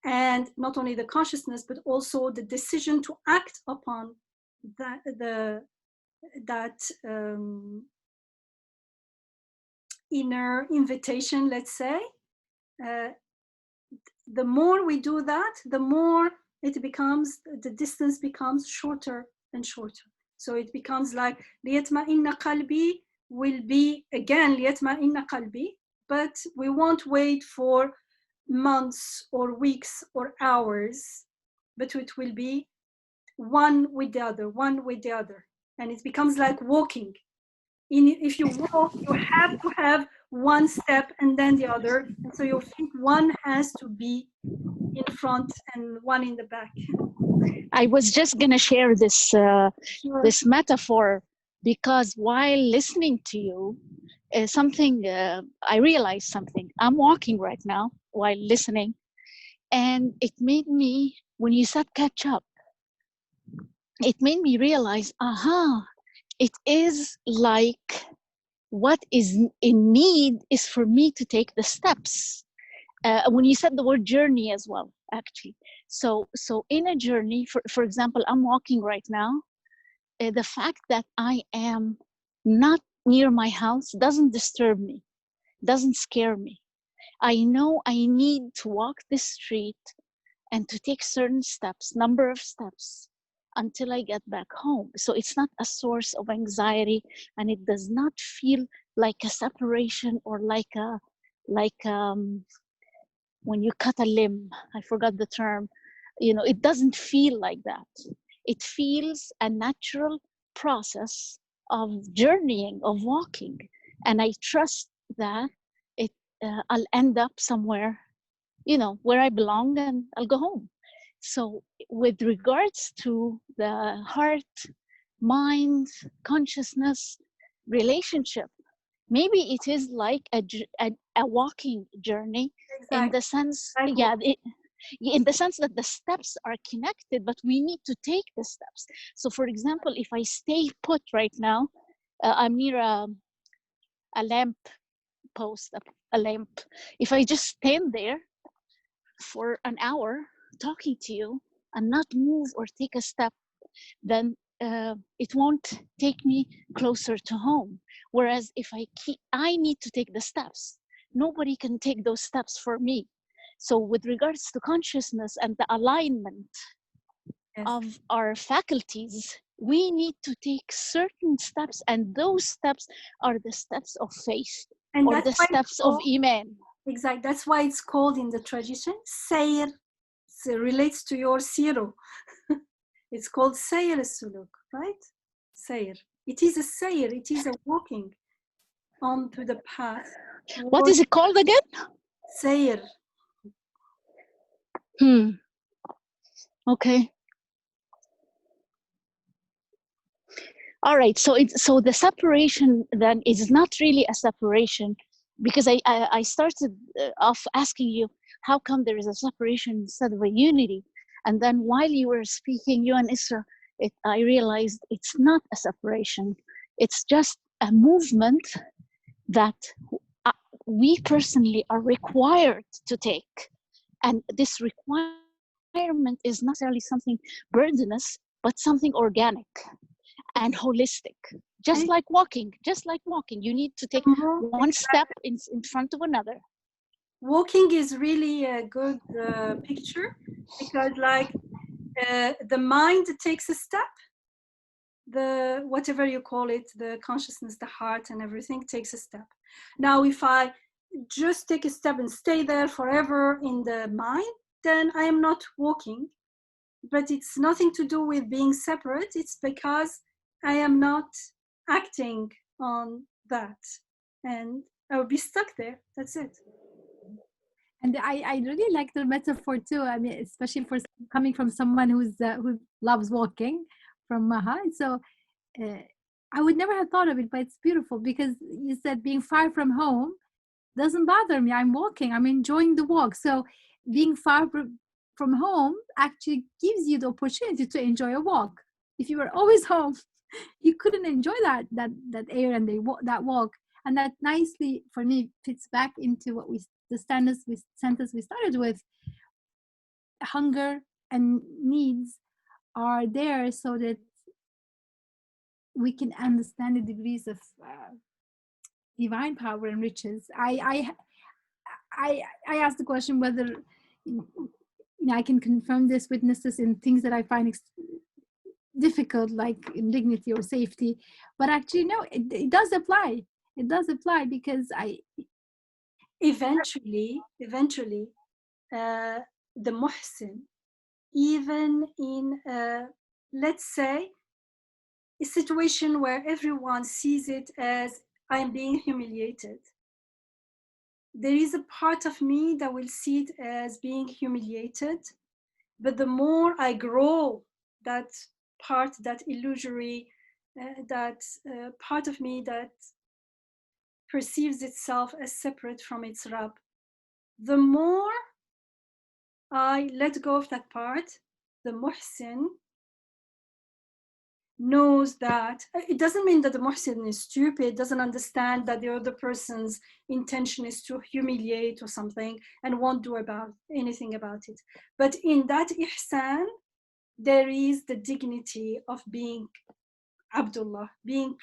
and not only the consciousness, but also the decision to act upon that inner invitation, let's say, the more we do that, the more it becomes, the distance becomes shorter and shorter. So it becomes like ليطمئن قلبي will be again ليطمئن قلبي, but we won't wait for months or weeks or hours, but it will be one with the other, one with the other. And it becomes like walking. If you walk, you have to have one step and then the other. And so your feet, one has to be in front and one in the back.
I was just going to share this, this metaphor, because while listening to you, I realized something. I'm walking right now while listening, and it made me, when you said catch up, it made me realize, it is like what is in need is for me to take the steps. When you said the word journey as well, actually. So in a journey, for example, I'm walking right now. The fact that I am not near my house doesn't disturb me, doesn't scare me. I know I need to walk this street and to take certain steps, number of steps, until I get back home. So it's not a source of anxiety, and it does not feel like a separation or like when you cut a limb, I forgot the term, it doesn't feel like that. It feels a natural process of journeying, of walking. And I trust that I'll end up somewhere, where I belong, and I'll go home. So with regards to the heart, mind, consciousness, relationship, maybe it is like a walking journey. Exactly. In the sense, in the sense that the steps are connected, but we need to take the steps. So for example, if I stay put right now, I'm near a lamp post, a lamp. If I just stand there for an hour talking to you and not move or take a step, then it won't take me closer to home. Whereas if I need to take the steps. Nobody can take those steps for me. So with regards to consciousness and the alignment of our faculties, we need to take certain steps, and those steps are the steps of faith, and or the steps of Iman.
Exactly. That's why it's called in the tradition Sayr. It relates to your siro. It's called Sayr suluk, right? Sayr. It is a sayr. It is a walking onto the path.
What is it called again?
Sayr.
Okay. All right. So the separation then is not really a separation, because I started off asking you, how come there is a separation instead of a unity? And then while you were speaking, you and Isra, I realized it's not a separation. It's just a movement that we personally are required to take. And this requirement is not necessarily something burdenous, but something organic and holistic. Just like walking, you need to take one step in front of another.
Walking is really a good picture, because like the mind takes a step, the whatever you call it, the consciousness, the heart and everything takes a step. Now if I just take a step and stay there forever in the mind, then I am not walking. But it's nothing to do with being separate. It's because I am not acting on that, and I will be stuck there. That's it.
And I really like the metaphor too. I mean, especially for coming from someone who loves walking from Maha. So I would never have thought of it, but it's beautiful, because you said being far from home doesn't bother me. I'm walking. I'm enjoying the walk. So being far from home actually gives you the opportunity to enjoy a walk. If you were always home, you couldn't enjoy that air and that walk. And that nicely for me fits back into what the sentence we started with. Hunger and needs are there so that we can understand the degrees of divine power and riches. I asked the question whether I can confirm this witnesses in things that I find difficult, like in dignity or safety, but actually no, it does apply. It does apply because
eventually the muhsin, even in let's say a situation where everyone sees it as I'm being humiliated, there is a part of me that will see it as being humiliated. But the more I grow that part, that illusory, that part of me that perceives itself as separate from its Rabb, the more I let go of that part, the muhsin knows that it doesn't mean that the muhsin is stupid, doesn't understand that the other person's intention is to humiliate or something and won't do anything about it. But in that ihsan, there is the dignity of being Abdullah, being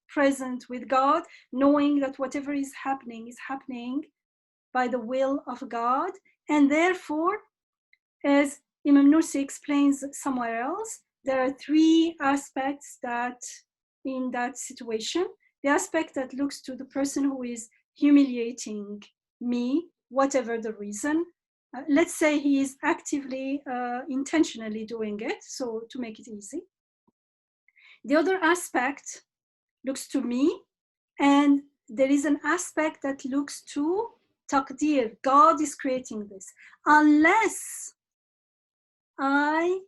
present with God, knowing that whatever is happening by the will of God. And therefore, as Imam Nursi explains somewhere else, there are three aspects that in that situation. The aspect that looks to the person who is humiliating me, whatever the reason. Let's say he is actively, intentionally doing it, so to make it easy. The other aspect looks to me, and there is an aspect that looks to taqdir. God is creating this. Unless I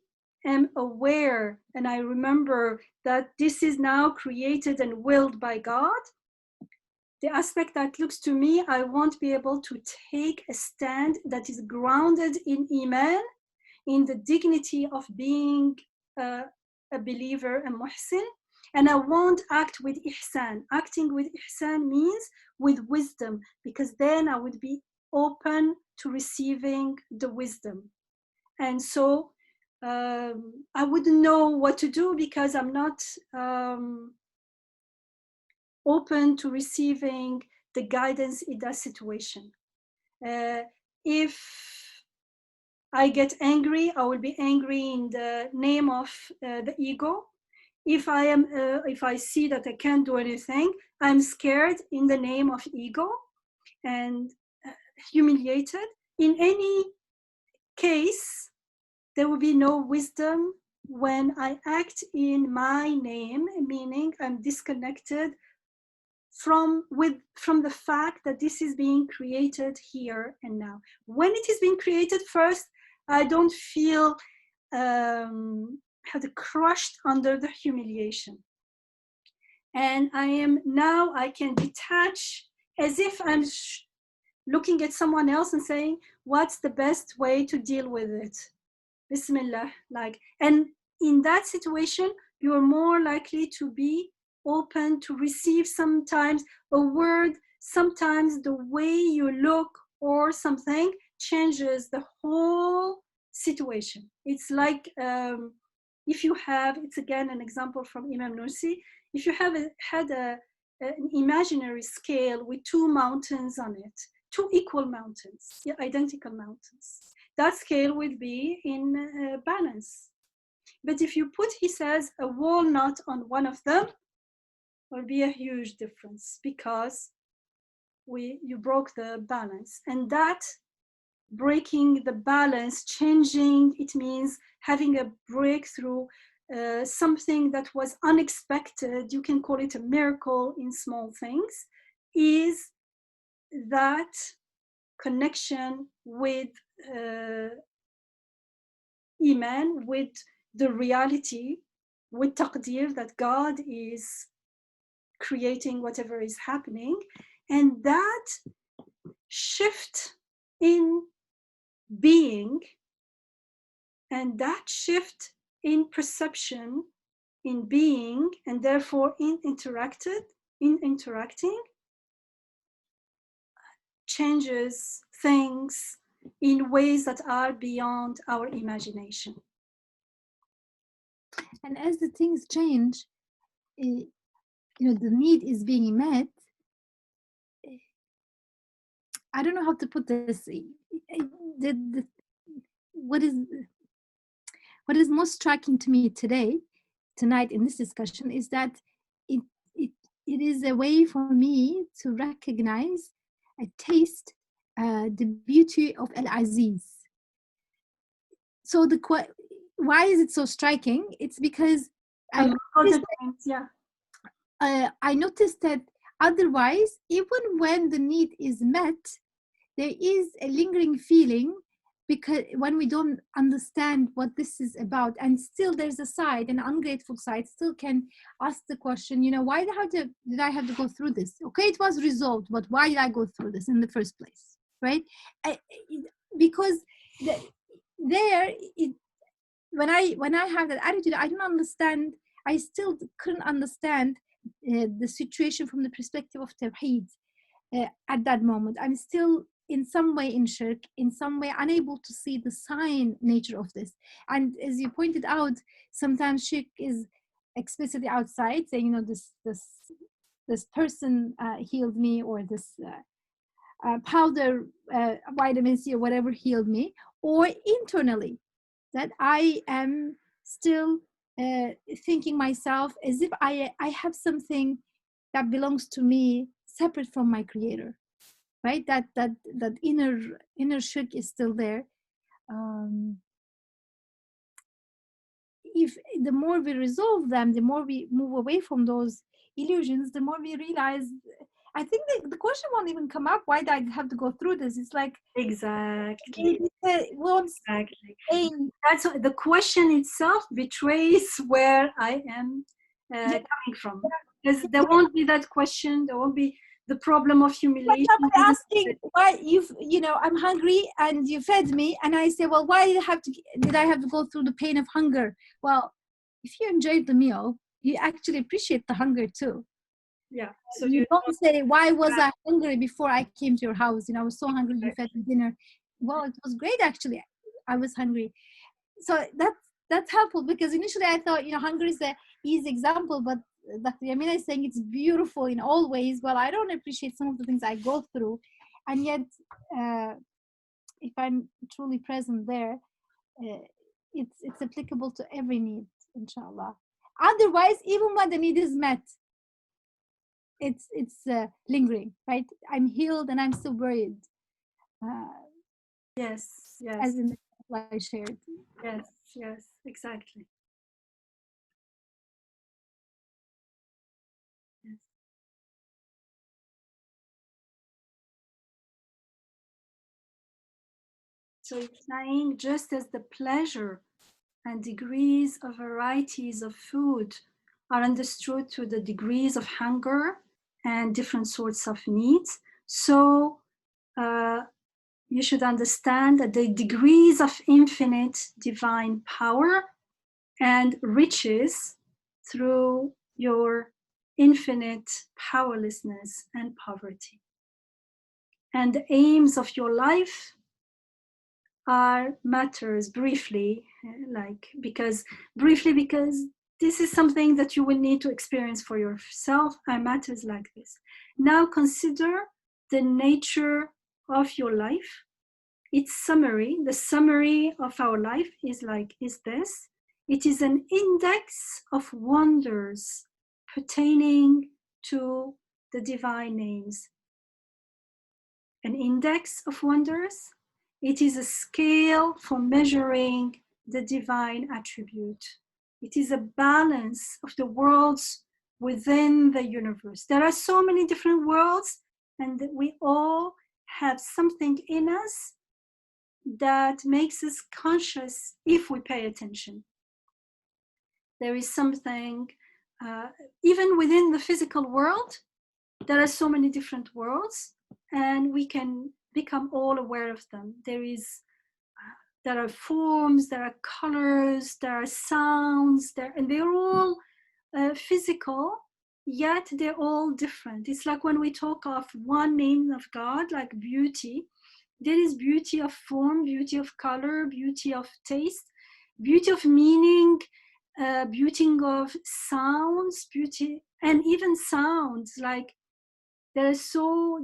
am aware and I remember that this is now created and willed by God, the aspect that looks to me, I won't be able to take a stand that is grounded in Iman, in the dignity of being a believer, a muhsin, and I won't act with ihsan. Acting with ihsan means with wisdom, because then I would be open to receiving the wisdom. And so I wouldn't know what to do because I'm not open to receiving the guidance in that situation. If I get angry, I will be angry in the name of the ego. If I see that I can't do anything, I'm scared in the name of ego and humiliated. In any case, there will be no wisdom when I act in my name, meaning I'm disconnected from the fact that this is being created here and now. When it is being created first, I don't feel crushed under the humiliation. And I can detach as if I'm looking at someone else and saying, what's the best way to deal with it? Bismillah, and in that situation, you're more likely to be open to receive sometimes a word, sometimes the way you look or something changes the whole situation. It's like if you have, it's again an example from Imam Nursi, if you have had an imaginary scale with two mountains on it, two equal mountains, identical mountains, that scale will be in balance. But if you put, he says, a walnut on one of them, will be a huge difference because you broke the balance. And that breaking the balance, changing, it means having a breakthrough, something that was unexpected, you can call it a miracle in small things, is that connection with Iman, with the reality, with taqdir, that God is creating whatever is happening. And that shift in being and that shift in perception in being, and therefore in interacting, changes things in ways that are beyond our imagination.
And as the things change, you know, the need is being met. I don't know how to put this. The, what is most striking to me tonight in this discussion is that it, it, it is a way for me to recognize, taste the beauty of Al-Aziz. So why is it so striking? It's because I noticed that otherwise, even when the need is met, there is a lingering feeling, because when we don't understand what this is about, and still there's a side, an ungrateful side, still can ask the question, you know, why did I have to go through this? Okay, it was resolved, but why did I go through this in the first place, right? Because when I have that attitude, I don't understand. I still couldn't understand the situation from the perspective of Tawheed at that moment. I'm still in some way in shirk, in some way unable to see the sign nature of this. And as you pointed out, sometimes shirk is explicitly outside, saying, you know, this person healed me, or this powder, vitamin C or whatever healed me, or internally, that I am still thinking myself as if I have something that belongs to me separate from my creator, right? That inner shirk is still there. If the more we resolve them, the more we move away from those illusions, the more we realize, I think the question won't even come up, why do I have to go through this? It's like,
exactly.
Aim.
That's the question itself betrays where I am coming from. Because there won't be that question. There won't be the problem of humiliation.
Somebody asking why you know, I'm hungry and you fed me, and I say, well, why did I have to go through the pain of hunger? Well, if you enjoyed the meal, you actually appreciate the hunger too.
Yeah. So
you don't say, why was I hungry before I came to your house? You know, I was so hungry, you fed me dinner. Well, it was great actually. I was hungry. So that's helpful, because initially I thought, you know, hunger is an easy example, but Dr. Yamina is saying it's beautiful in all ways. Well, I don't appreciate some of the things I go through, and yet if I'm truly present there, it's applicable to every need, inshallah. Otherwise, even when the need is met, it's lingering, right? I'm healed and I'm still worried.
Yes,
as in the example I shared.
Yes, exactly. Yes. So it's saying, just as the pleasure and degrees of varieties of food are understood to the degrees of hunger and different sorts of needs, so you should understand that the degrees of infinite divine power and riches through your infinite powerlessness and poverty. And the aims of your life are matters briefly, because this is something that you will need to experience for yourself, and matters like this. Now consider the nature of your life. Its summary, the summary of our life is this. It is an index of wonders pertaining to the divine names. An index of wonders. It is a scale for measuring the divine attribute. It is a balance of the worlds within the universe. There are so many different worlds, and we all have something in us that makes us conscious if we pay attention. There is something, even within the physical world, there are so many different worlds, and we can become all aware of them. There are forms, there are colors, there are sounds, and they're all physical, yet they're all different. It's like when we talk of one name of God, like beauty, there is beauty of form, beauty of color, beauty of taste, beauty of meaning, beauty of sounds, beauty, and even sounds, like they're so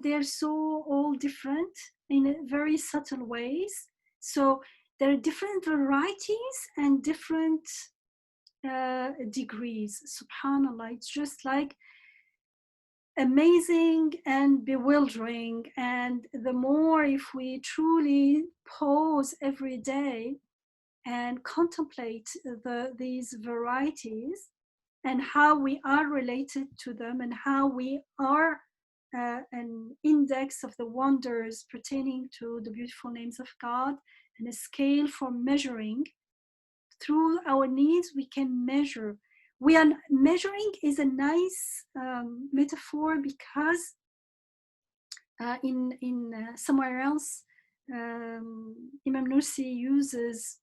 all different in very subtle ways. So there are different varieties and different degrees. Subhanallah, it's just like amazing and bewildering. And the more, if we truly pause every day and contemplate these varieties and how we are related to them, and how we are an index of the wonders pertaining to the beautiful names of God, and a scale for measuring. Through our needs, we can measure. Measuring is a nice metaphor, because in somewhere else, Imam Nursi uses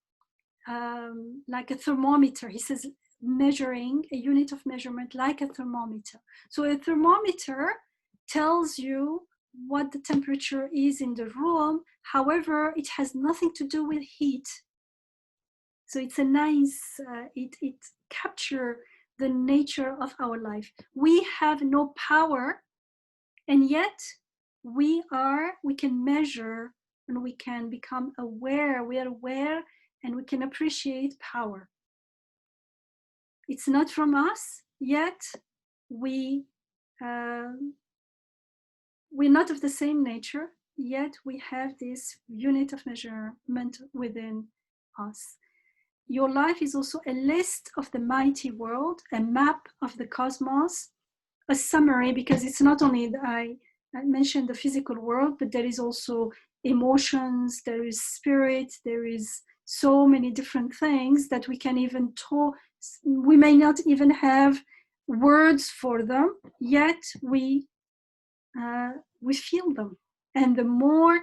like a thermometer. He says measuring, a unit of measurement like a thermometer. So a thermometer tells you what the temperature is in the room. However, it has nothing to do with heat. So it's a nice, it captures the nature of our life. We have no power, and yet we can measure, and we can become aware. We are aware, and we can appreciate power. It's not from us, yet we're not of the same nature, yet we have this unit of measurement within us. Your life is also a list of the mighty world, a map of the cosmos, a summary, because it's not only, I mentioned the physical world, but there is also emotions, there is spirit, there is so many different things that we can even talk. We may not even have words for them, yet we feel them. And the more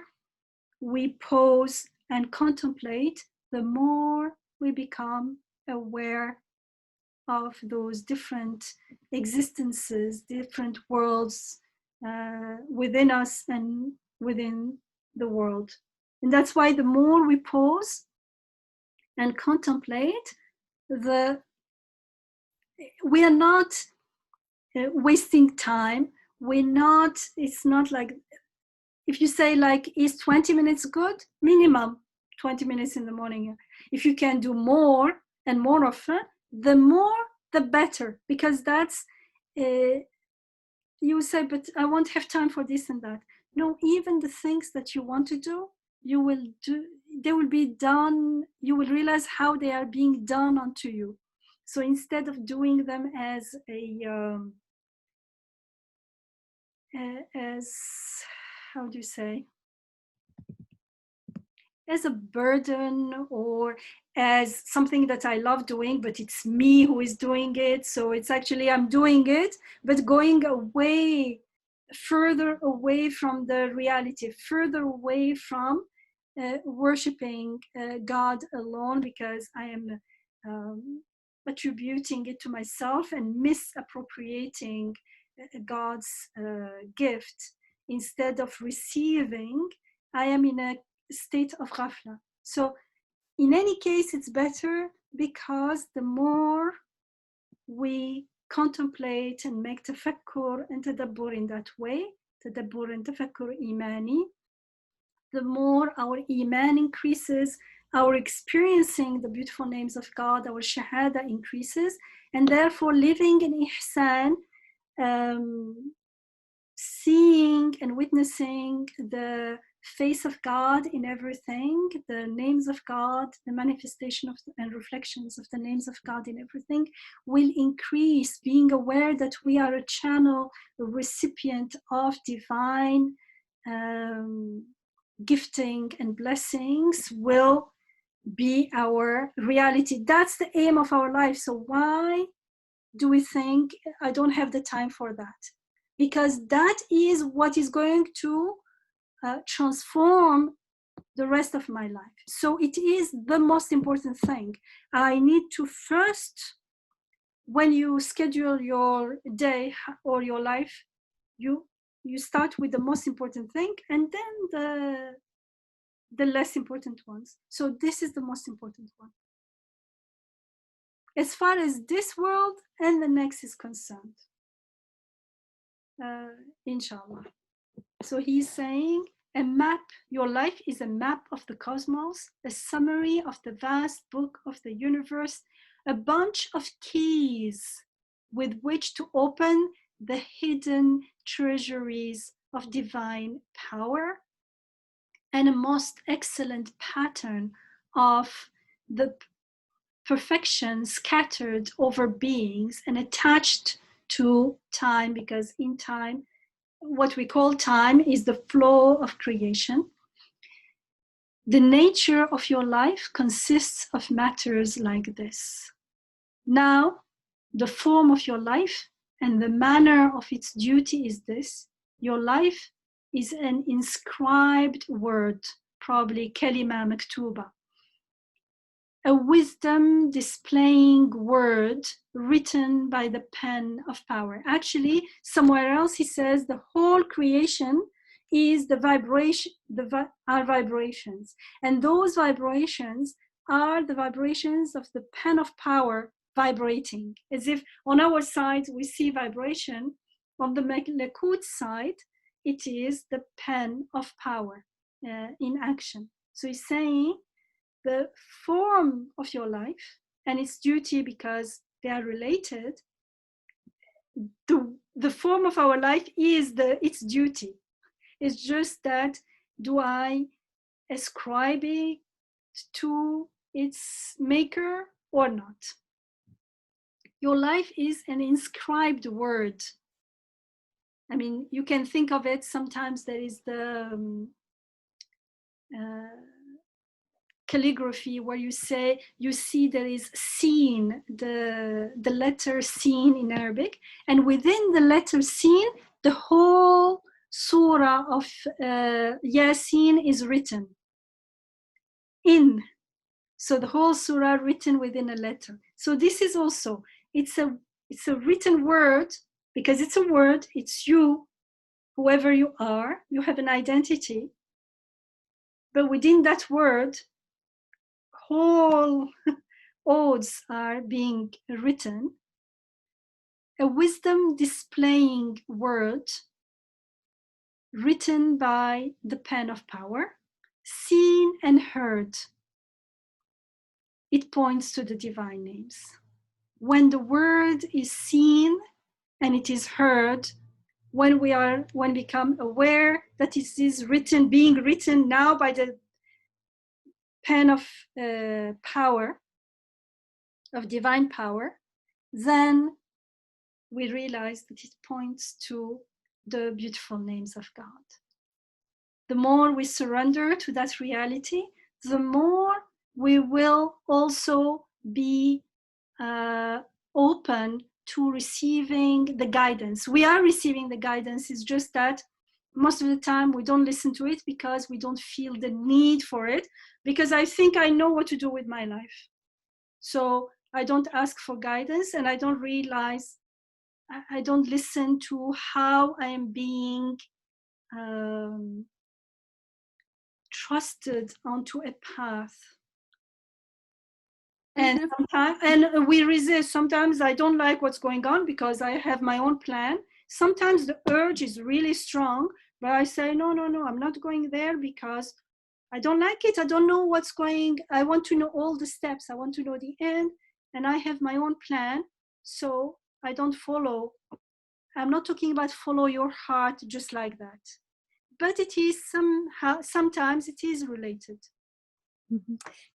we pause and contemplate, the more we become aware of those different existences, different worlds within us and within the world. And that's why the more we pause and contemplate, we are not wasting time. It's not like, if you say like, is 20 minutes good? Minimum 20 minutes in the morning. If you can do more and more often, the more, the better, because that's, you say, but I won't have time for this and that. No, even the things that you want to do, they will be done. You will realize how they are being done unto you. So instead of doing them as how do you say, as a burden, or as something that I love doing, but it's me who is doing it. So it's actually, I'm doing it, but going away, further away from the reality, further away from worshiping God alone, because I am attributing it to myself and misappropriating God's gift. Instead of receiving, I am in a state of ghafla. So in any case, it's better, because the more we contemplate and make tafakkur and tadabbur in that way, tadabbur and tafakkur imani, the more our iman increases, our experiencing the beautiful names of God, our shahada increases, and therefore living in ihsan, seeing and witnessing the face of God in everything, the names of God, the manifestation of and reflections of the names of God in everything will increase. Being aware that we are a channel, a recipient of divine gifting and blessings will be our reality. That's the aim of our life. So why do we think I don't have the time for that? Because that is what is going to transform the rest of my life. So it is the most important thing. I need to first when you schedule your day or your life, you start with the most important thing and then the less important ones. So this is the most important one as far as this world and the next is concerned, inshallah. So he's saying a map, your life is a map of the cosmos, a summary of the vast book of the universe, a bunch of keys with which to open the hidden treasuries of divine power, and a most excellent pattern of the perfection scattered over beings and attached to time, because in time, what we call time is the flow of creation. The nature of your life consists of matters like this. Now, the form of your life and the manner of its duty is this. Your life is an inscribed word, probably kalima maktuba, a wisdom displaying word written by the pen of power. Actually, somewhere else he says the whole creation is the vibration, are vibrations. And those vibrations are the vibrations of the pen of power vibrating. As if on our side we see vibration, on the Lekut side, it is the pen of power in action. So he's saying the form of your life and its duty, because they are related. The form of our life is its duty. It's just that, do I ascribe it to its maker or not? Your life is an inscribed word. I mean, you can think of it, sometimes there is the calligraphy where you see there is sin, the letter sin in Arabic, and within the letter sin, the whole surah of Yasin is written in. So the whole surah written within a letter. So this is also, it's a written word, because it's a word, it's you, whoever you are, you have an identity, but within that word, whole odes are being written, a wisdom displaying word written by the pen of power, seen and heard. It points to the divine names. When the word is seen and it is heard, when we become aware that it is written, being written now by the pen of power, of divine power, then we realize that it points to the beautiful names of God. The more we surrender to that reality, the more we will also be open to receiving the guidance. We are receiving the guidance, it's just that most of the time we don't listen to it because we don't feel the need for it, because I think I know what to do with my life. So I don't ask for guidance, and I don't realize, I don't listen to how I am being trusted onto a path. And sometimes, and we resist. Sometimes I don't like what's going on because I have my own plan. Sometimes the urge is really strong, but I say, no, I'm not going there because I don't like it. I don't know what's going. I want to know all the steps. I want to know the end, and I have my own plan. So I don't follow. I'm not talking about follow your heart just like that, but it is sometimes it is related.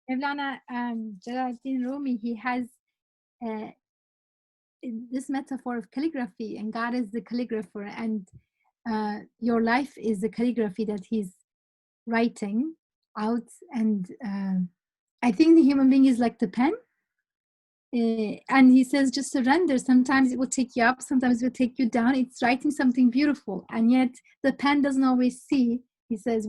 Mevlana Jalaluddin Rumi, he has this metaphor of calligraphy, and God is the calligrapher, and your life is the calligraphy that he's writing out. And I think the human being is like the pen. And he says, just surrender. Sometimes it will take you up, sometimes it will take you down. It's writing something beautiful, and yet the pen doesn't always see. He says,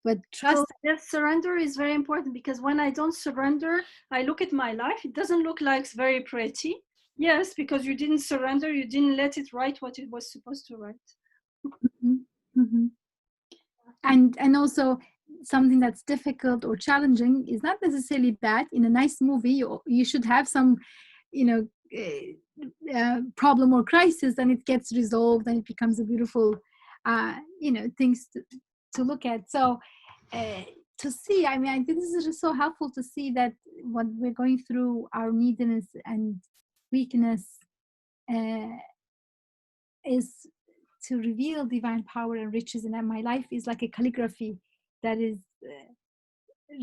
but trust.
So yes, surrender is very important, because when I don't surrender, I look at my life, it doesn't look like it's very pretty, Yes, because you didn't surrender, you didn't let it write what it was supposed to write.
And also something that's difficult or challenging is not necessarily bad. In a nice movie, you should have some, problem or crisis, and it gets resolved and it becomes a beautiful, things to look at. So to see, I mean, I think this is just so helpful to see that when we're going through our neediness and weakness is to reveal divine power and riches. And my life is like a calligraphy that is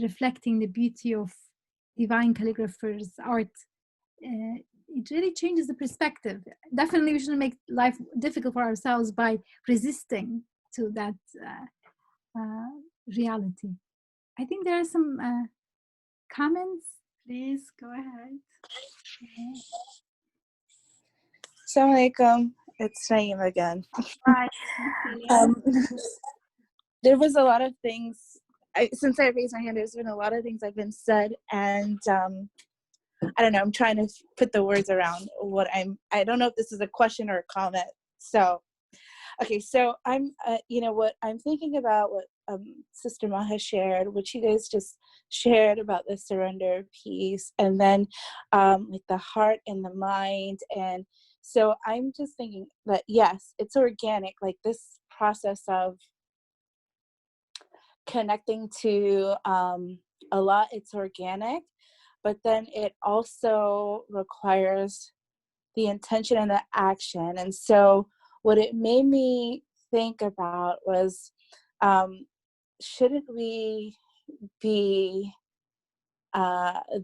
reflecting the beauty of divine calligraphers' art. It really changes the perspective. Definitely, we shouldn't make life difficult for ourselves by resisting to that reality. I think there are some comments.
Please go ahead.
Assalamu alaikum. It's Naeem again.
Right.
There was a lot of things, since I raised my hand, there's been a lot of things that have been said, and I don't know, I'm trying to put the words around what I don't know if this is a question or a comment. So, okay, so I'm, what I'm thinking about, what Sister Maha shared, what you guys just shared about the surrender piece, and then like the heart and the mind. And so I'm just thinking that, yes, it's organic, like this process of connecting to Allah, it's organic, but then it also requires the intention and the action. And so what it made me think about was, shouldn't we be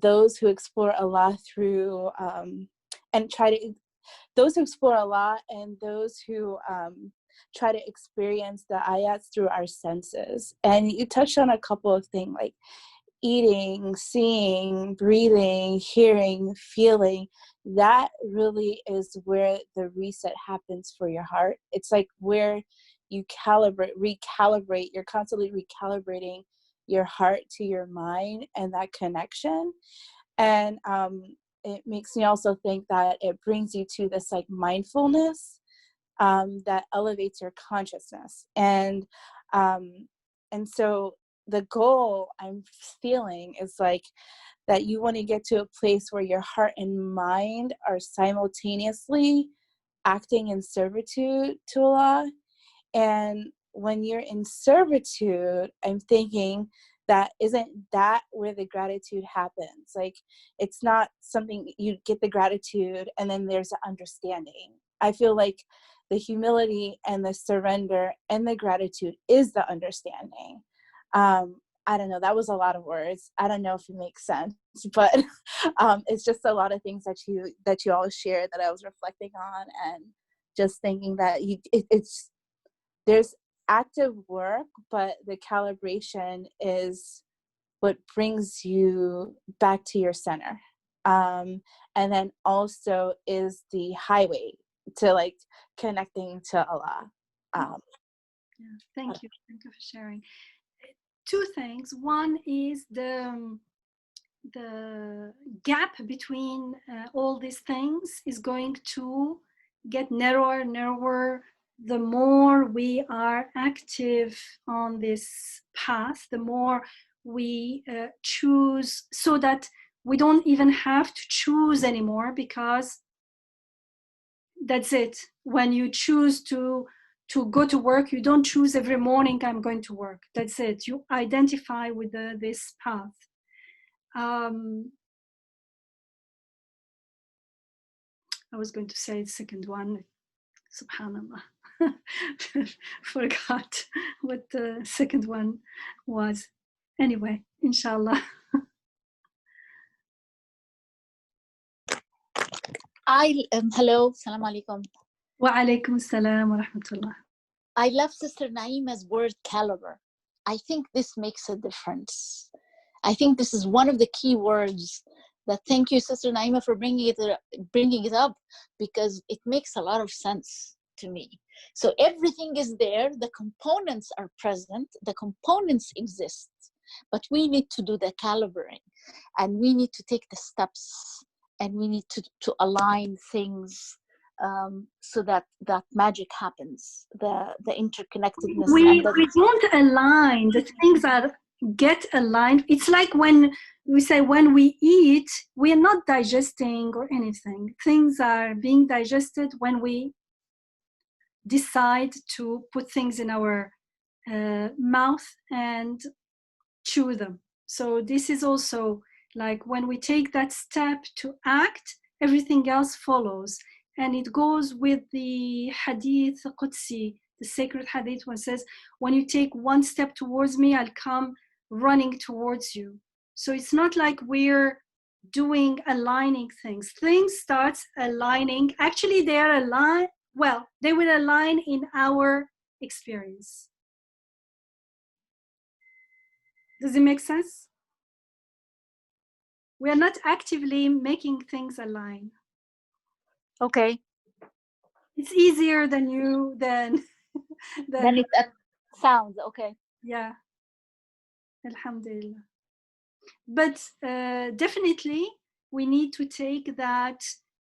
those who explore Allah through and try to, those who explore Allah and those who try to experience the ayats through our senses. And you touched on a couple of things like eating, seeing, breathing, hearing, feeling. That really is where the reset happens for your heart. It's like where you recalibrate, you're constantly recalibrating your heart to your mind and that connection. And it makes me also think that it brings you to this like mindfulness that elevates your consciousness. And so the goal I'm feeling is like that you want to get to a place where your heart and mind are simultaneously acting in servitude to Allah. And when you're in servitude, I'm thinking that isn't that where the gratitude happens? Like, it's not something you get the gratitude and then there's an understanding. I feel like the humility and the surrender and the gratitude is the understanding. I don't know, that was a lot of words. I don't know if it makes sense, but it's just a lot of things that you all shared that I was reflecting on, and just thinking that it's there's active work, but the calibration is what brings you back to your center. And then also is the highway to like connecting to Allah.
Thank you for sharing. Two things. One is the gap between all these things is going to get narrower the more we are active on this path, the more we choose, so that we don't even have to choose anymore, because that's it. When you choose to go to work, you don't choose every morning I'm going to work. That's it. You identify with this path. I was going to say the second one, subhanallah. Forgot what the second one was. Anyway, inshallah.
Hello, salam alaikum.
Wa alaikum salam wa rahmatullah.
I love Sister Naima's word caliber. I think this makes a difference. I think this is one of the key words that, thank you, Sister Naima, for bringing it up, because it makes a lot of sense to me. So everything is there, the components are present, the components exist, but we need to do the calibrating, and we need to take the steps and we need to align things so that that magic happens, the interconnectedness.
We don't align. The things are get aligned. It's like when we say when we eat, we are not digesting or anything. Things are being digested when we decide to put things in our mouth and chew them. So this is also like when we take that step to act, everything else follows. And it goes with the hadith Qudsi, the sacred hadith, one says, when you take one step towards me, I'll come running towards you. So it's not like we're doing aligning things. Things starts aligning. Actually, they are aligned. Well, they will align in our experience. Does it make sense? We are not actively making things align.
Okay.
It's easier than than
it sounds. Okay.
Yeah. Alhamdulillah. But definitely we need to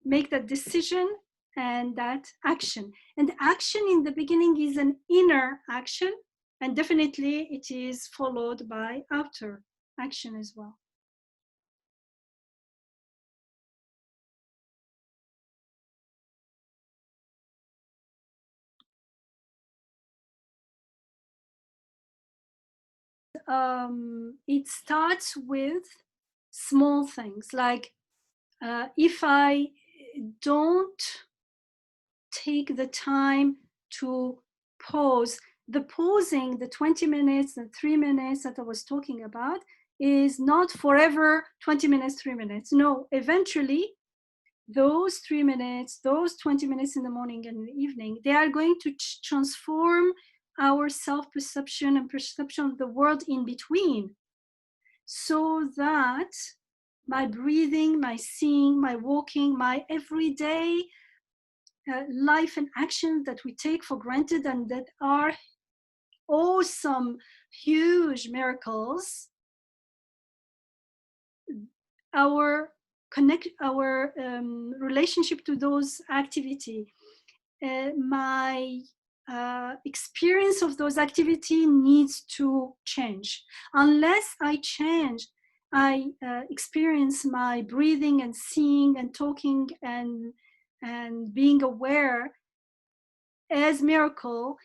make that decision and that action. And action in the beginning is an inner action, and definitely it is followed by outer action as well. It starts with small things, like if I don't take the time to pause, the pausing, the 20 minutes and 3 minutes that I was talking about is not forever 20 minutes, 3 minutes. No, eventually those 3 minutes, those 20 minutes in the morning and in the evening, they are going to transform our self-perception and perception of the world in between, so that my breathing, my seeing, my walking, my everyday life and action that we take for granted and that are awesome, huge miracles, our relationship to those activity, my experience of those activity needs to change. Unless I change, I experience my breathing and seeing and talking and being aware as miracle,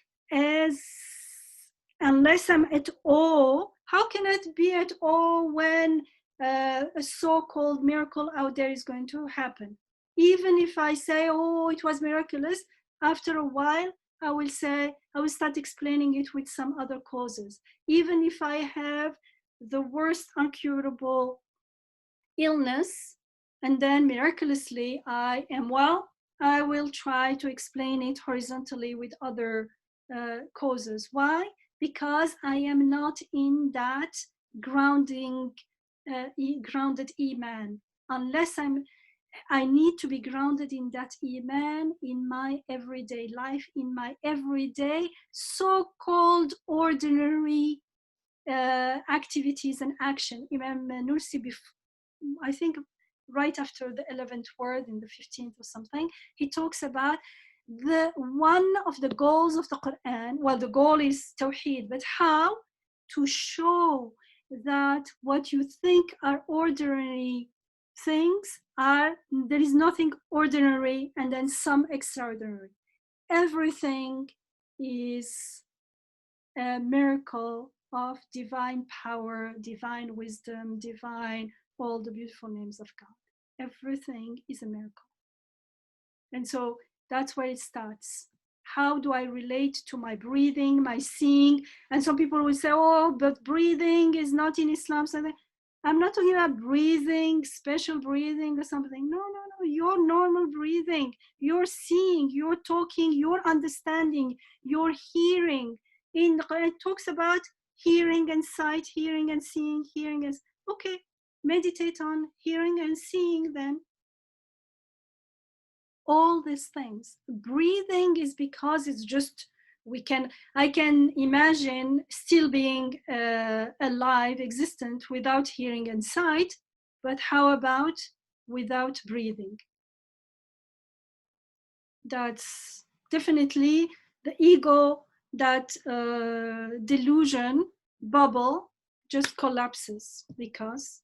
unless I'm at awe. How can it be at awe when a so-called miracle out there is going to happen? Even if I say, oh, it was miraculous, after a while, I will start explaining it with some other causes. Even if I have the worst uncurable illness, and then miraculously I am well, I will try to explain it horizontally with other causes. Why? Because I am not in that grounded Iman. Unless I need to be grounded in that Iman in my everyday life, in my everyday so-called ordinary activities and action. Imam Nursi, I think right after the 11th word in the 15th or something, he talks about one of the goals of the Quran. Well, the goal is Tawheed, but how to show that what you think are ordinary things there is nothing ordinary and then some extraordinary. Everything is a miracle of divine power, divine wisdom, all the beautiful names of God. Everything is a miracle. And so that's where it starts. How do I relate to my breathing, my seeing? And some people will say, oh, but breathing is not in Islam. So I'm not talking about breathing, special breathing or something. No. Your normal breathing, your seeing, your talking, your understanding, your hearing. In the Quran, it talks about hearing and sight, hearing and seeing, okay, meditate on hearing and seeing then. All these things. Breathing is because it's just, I can imagine still being alive, existent without hearing and sight, but how about without breathing. That's definitely the ego, that delusion bubble just collapses, because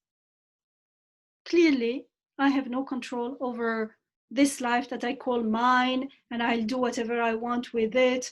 clearly I have no control over this life that I call mine, and I'll do whatever I want with it.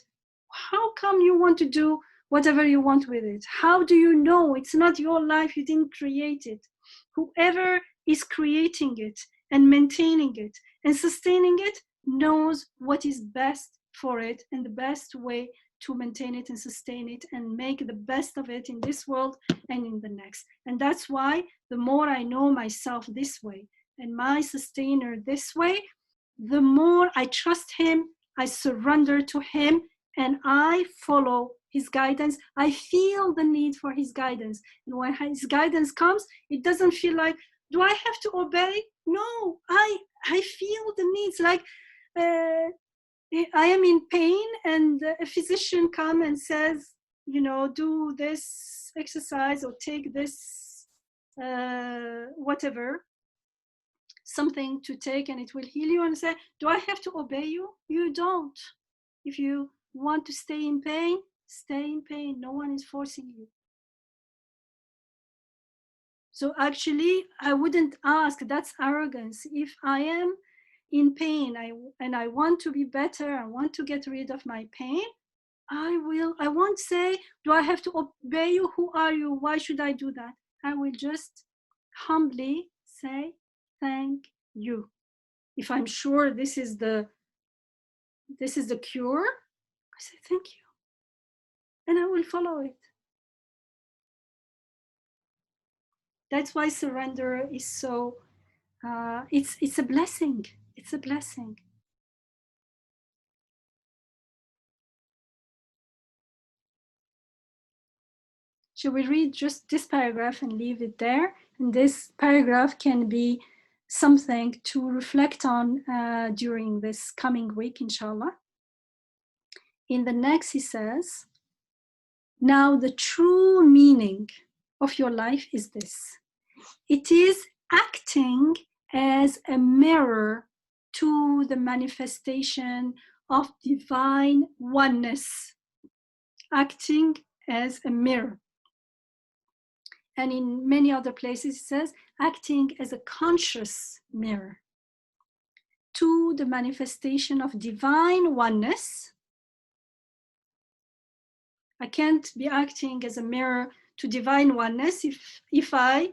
How come you want to do whatever you want with it? How do you know? It's not your life, you didn't create it. Whoever is creating it and maintaining it and sustaining it knows what is best for it, and the best way to maintain it and sustain it and make the best of it in this world and in the next. And that's why the more I know myself this way and my sustainer this way, the more I trust him, I surrender to him, and I follow his guidance. I feel the need for his guidance. And when his guidance comes, it doesn't feel like, do I have to obey? No, I feel the needs. Like I am in pain, and a physician comes and says, you know, do this exercise or take this whatever, something to take, and it will heal you. And say, do I have to obey you? You don't. If you want to stay in pain, stay in pain. No one is forcing you. So actually, I wouldn't ask. That's arrogance. If I am in pain and I want to be better, I want to get rid of my pain, I won't say, do I have to obey you? Who are you? Why should I do that? I will just humbly say, thank you. If I'm sure this is the cure, I say thank you, and I will follow it. That's why surrender is so, it's a blessing. It's a blessing. Shall we read just this paragraph and leave it there? And this paragraph can be something to reflect on during this coming week, inshallah. In the next, he says, now the true meaning of your life is this. It is acting as a mirror to the manifestation of divine oneness. Acting as a mirror. And in many other places, it says, acting as a conscious mirror to the manifestation of divine oneness. I can't be acting as a mirror to divine oneness if I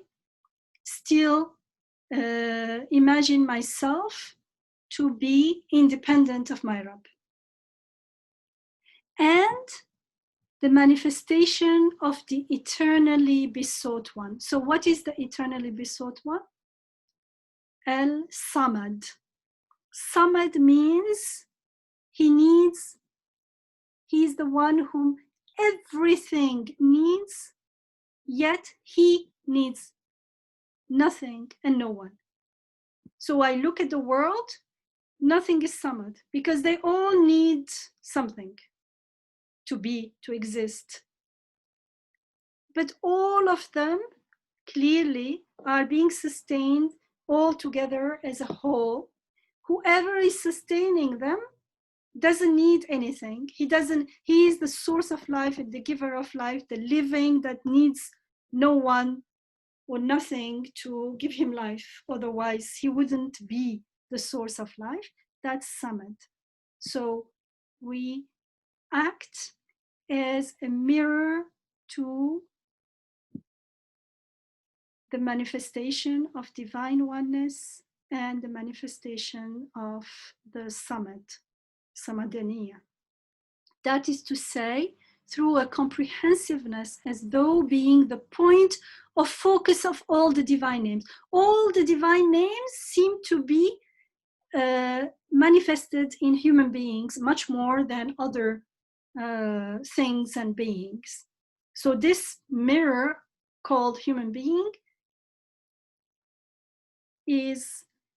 still imagine myself to be independent of my Rabb. And the manifestation of the eternally besought one. So what is the eternally besought one? El-Samad. Samad means he is the one whom everything needs, yet he needs nothing and no one. So I look at the world, nothing is Samad, because they all need something to be, to exist. But all of them clearly are being sustained all together as a whole. Whoever is sustaining them doesn't need anything. He is the source of life and the giver of life, the living that needs no one or nothing to give him life. Otherwise, he wouldn't be the source of life. That's Samad. So we act as a mirror to the manifestation of divine oneness and the manifestation of the Samad, Samadaniya. That is to say, through a comprehensiveness as though being the point of focus of all the divine names. All the divine names seem to be manifested in human beings much more than other things and beings. So this mirror called human being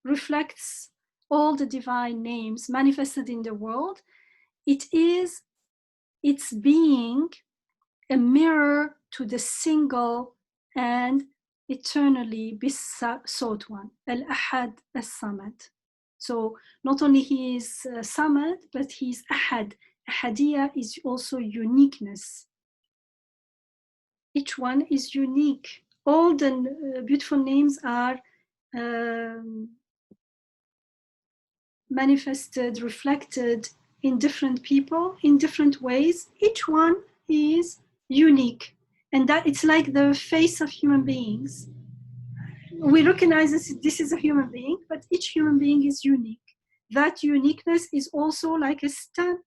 reflects all the divine names manifested in the world. It's being a mirror to the single and eternally besought one, Al-Ahad As-Samad. So not only he is Samad, but he's Ahad. Ahadiyya is also uniqueness. Each one is unique. All the beautiful names are manifested, reflected in different people, in different ways. Each one is unique. And that it's like the face of human beings. We recognize this is a human being, but each human being is unique. That uniqueness is also like a stamp,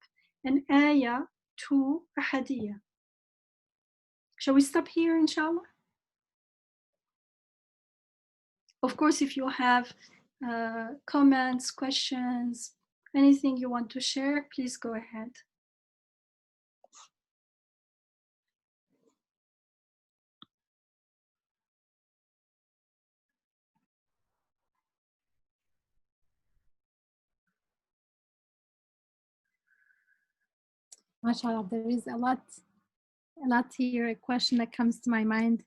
an ayah to Ahadiyya. Shall we stop here, inshallah? Of course, if you have comments, questions, anything you want to share, please go ahead.
MashaAllah, there is a lot here. A question that comes to my mind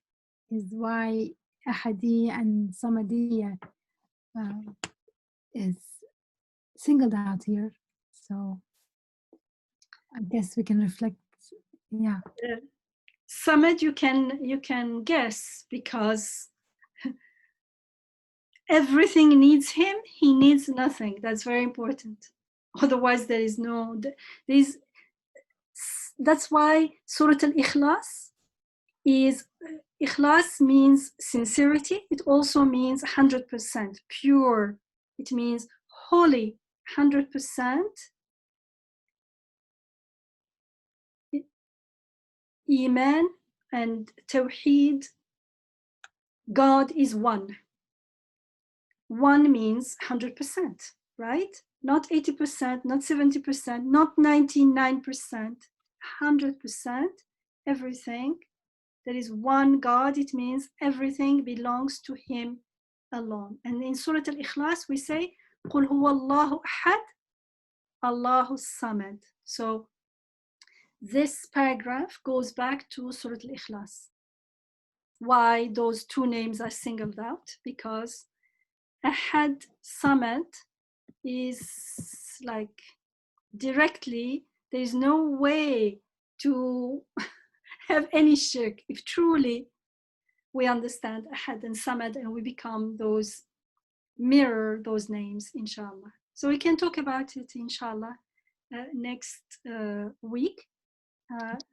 is why Ahadi and Samadiyya is singled out here. So I guess we can reflect. Yeah.
Samad, you can guess, because everything needs him. He needs nothing. That's very important. Otherwise, there is no. That's why Surah Al-Ikhlas is. Ikhlas means sincerity. It also means 100% pure. It means holy, 100%. Iman and Tawheed. God is one. One means 100%, right? Not 80%, not 70%, not 99%, 100%. Everything. There is one God. It means everything belongs to Him alone. And in Surah Al-Ikhlas, we say, قُلْ هُوَ اللَّهُ أَحَدٌ اللَّهُ الصَّمَدُ. So this paragraph goes back to Surah Al-Ikhlas. Why those two names are singled out? Because Ahad, Samad is like directly, there is no way to have any shirk if truly we understand Ahad and Samad and we become those, mirror those names, inshallah. So we can talk about it, inshallah, next week.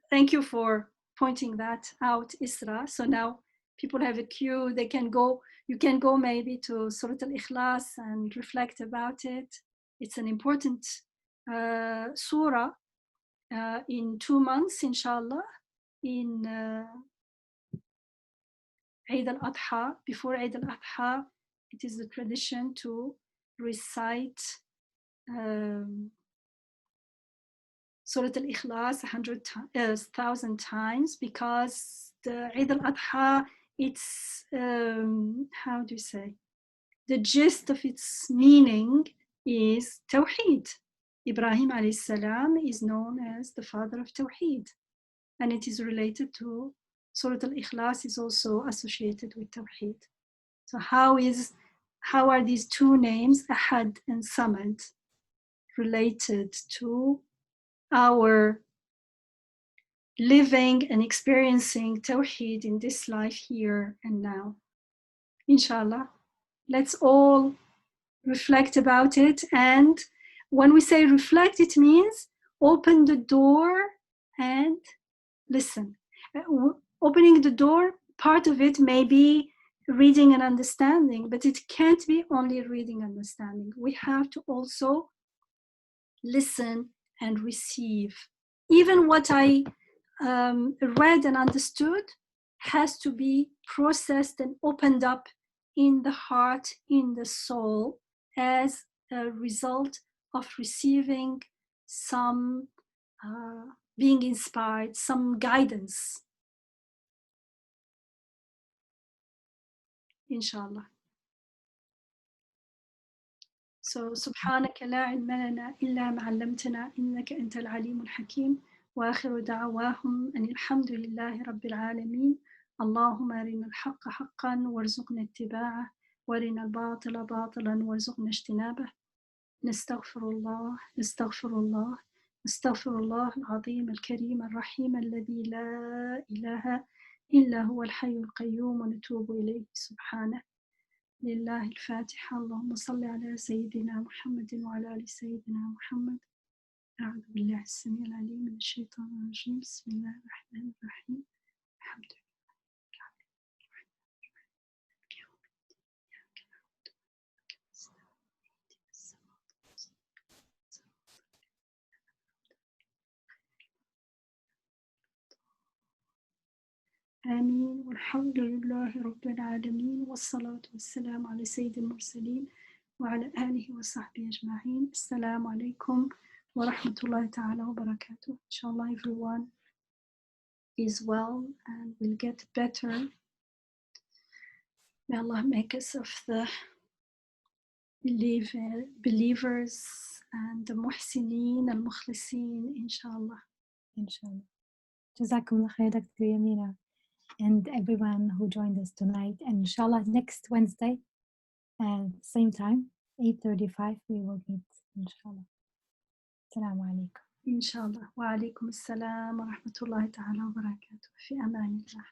Thank you for pointing that out, Isra. So now people have a cue. They can go, you can go maybe to Surah Al-Ikhlas and reflect about it. It's an important surah in 2 months, inshallah, in Eid al-Adha. Before Eid al-Adha, it is the tradition to recite Surah Al-Ikhlas 100,000 times, because the Eid al-Adha, it's, how do you say? The gist of its meaning is Tawheed. Ibrahim alayhi salam is known as the father of Tawheed, and it is related to Surah Al-Ikhlas is also associated with Tawheed. So how are these two names, Ahad and Samad, related to our living and experiencing Tawheed in this life here and now? Inshallah, let's all reflect about it. And when we say reflect, it means open the door and listen. Opening the door, part of it may be reading and understanding, but it can't be only reading and understanding. We have to also listen and receive. Even what I read and understood has to be processed and opened up in the heart, in the soul, as a result of receiving some being inspired, some guidance, inshallah. So, سبحانك لا علم لنا إلا ما علمتنا إنك أنت العليم الحكيم وآخر دعواهم أن الحمد لله رب العالمين اللهم أرنا الحق حقا وارزقنا اتباعه وارنا الباطل باطلا وارزقنا اجتنابه. نستغفر الله نستغفر الله نستغفر الله العظيم الكريم الرحيم الذي لا إله إلا هو الحي القيوم ونتوب إليه سبحانه. لله الفاتحة. اللهم صل على سيدنا محمد وعلى آل سيدنا محمد. أعوذ بالله السميع العليم من الشيطان الرجيم. بسم الله الرحمن الرحيم. الحمد لله آمين والحمد لله رب العالمين والصلاة والسلام على سيد المرسلين وعلى آله وصحبه أجمعين. السلام عليكم ورحمة الله تعالى وبركاته. Inshallah everyone is well and will get better. May Allah make us of the believers and the muhsinin al-mukhlisin inshallah.
Inshallah. Jazakumullah khair, Dr. Yamina, and everyone who joined us tonight. And inshallah, next Wednesday, same time, 8:35, we will meet, inshallah. Assalamu alaikum.
إن شاء الله. وعليكم السلام ورحمة الله تعالى وبركاته. في أمان الله.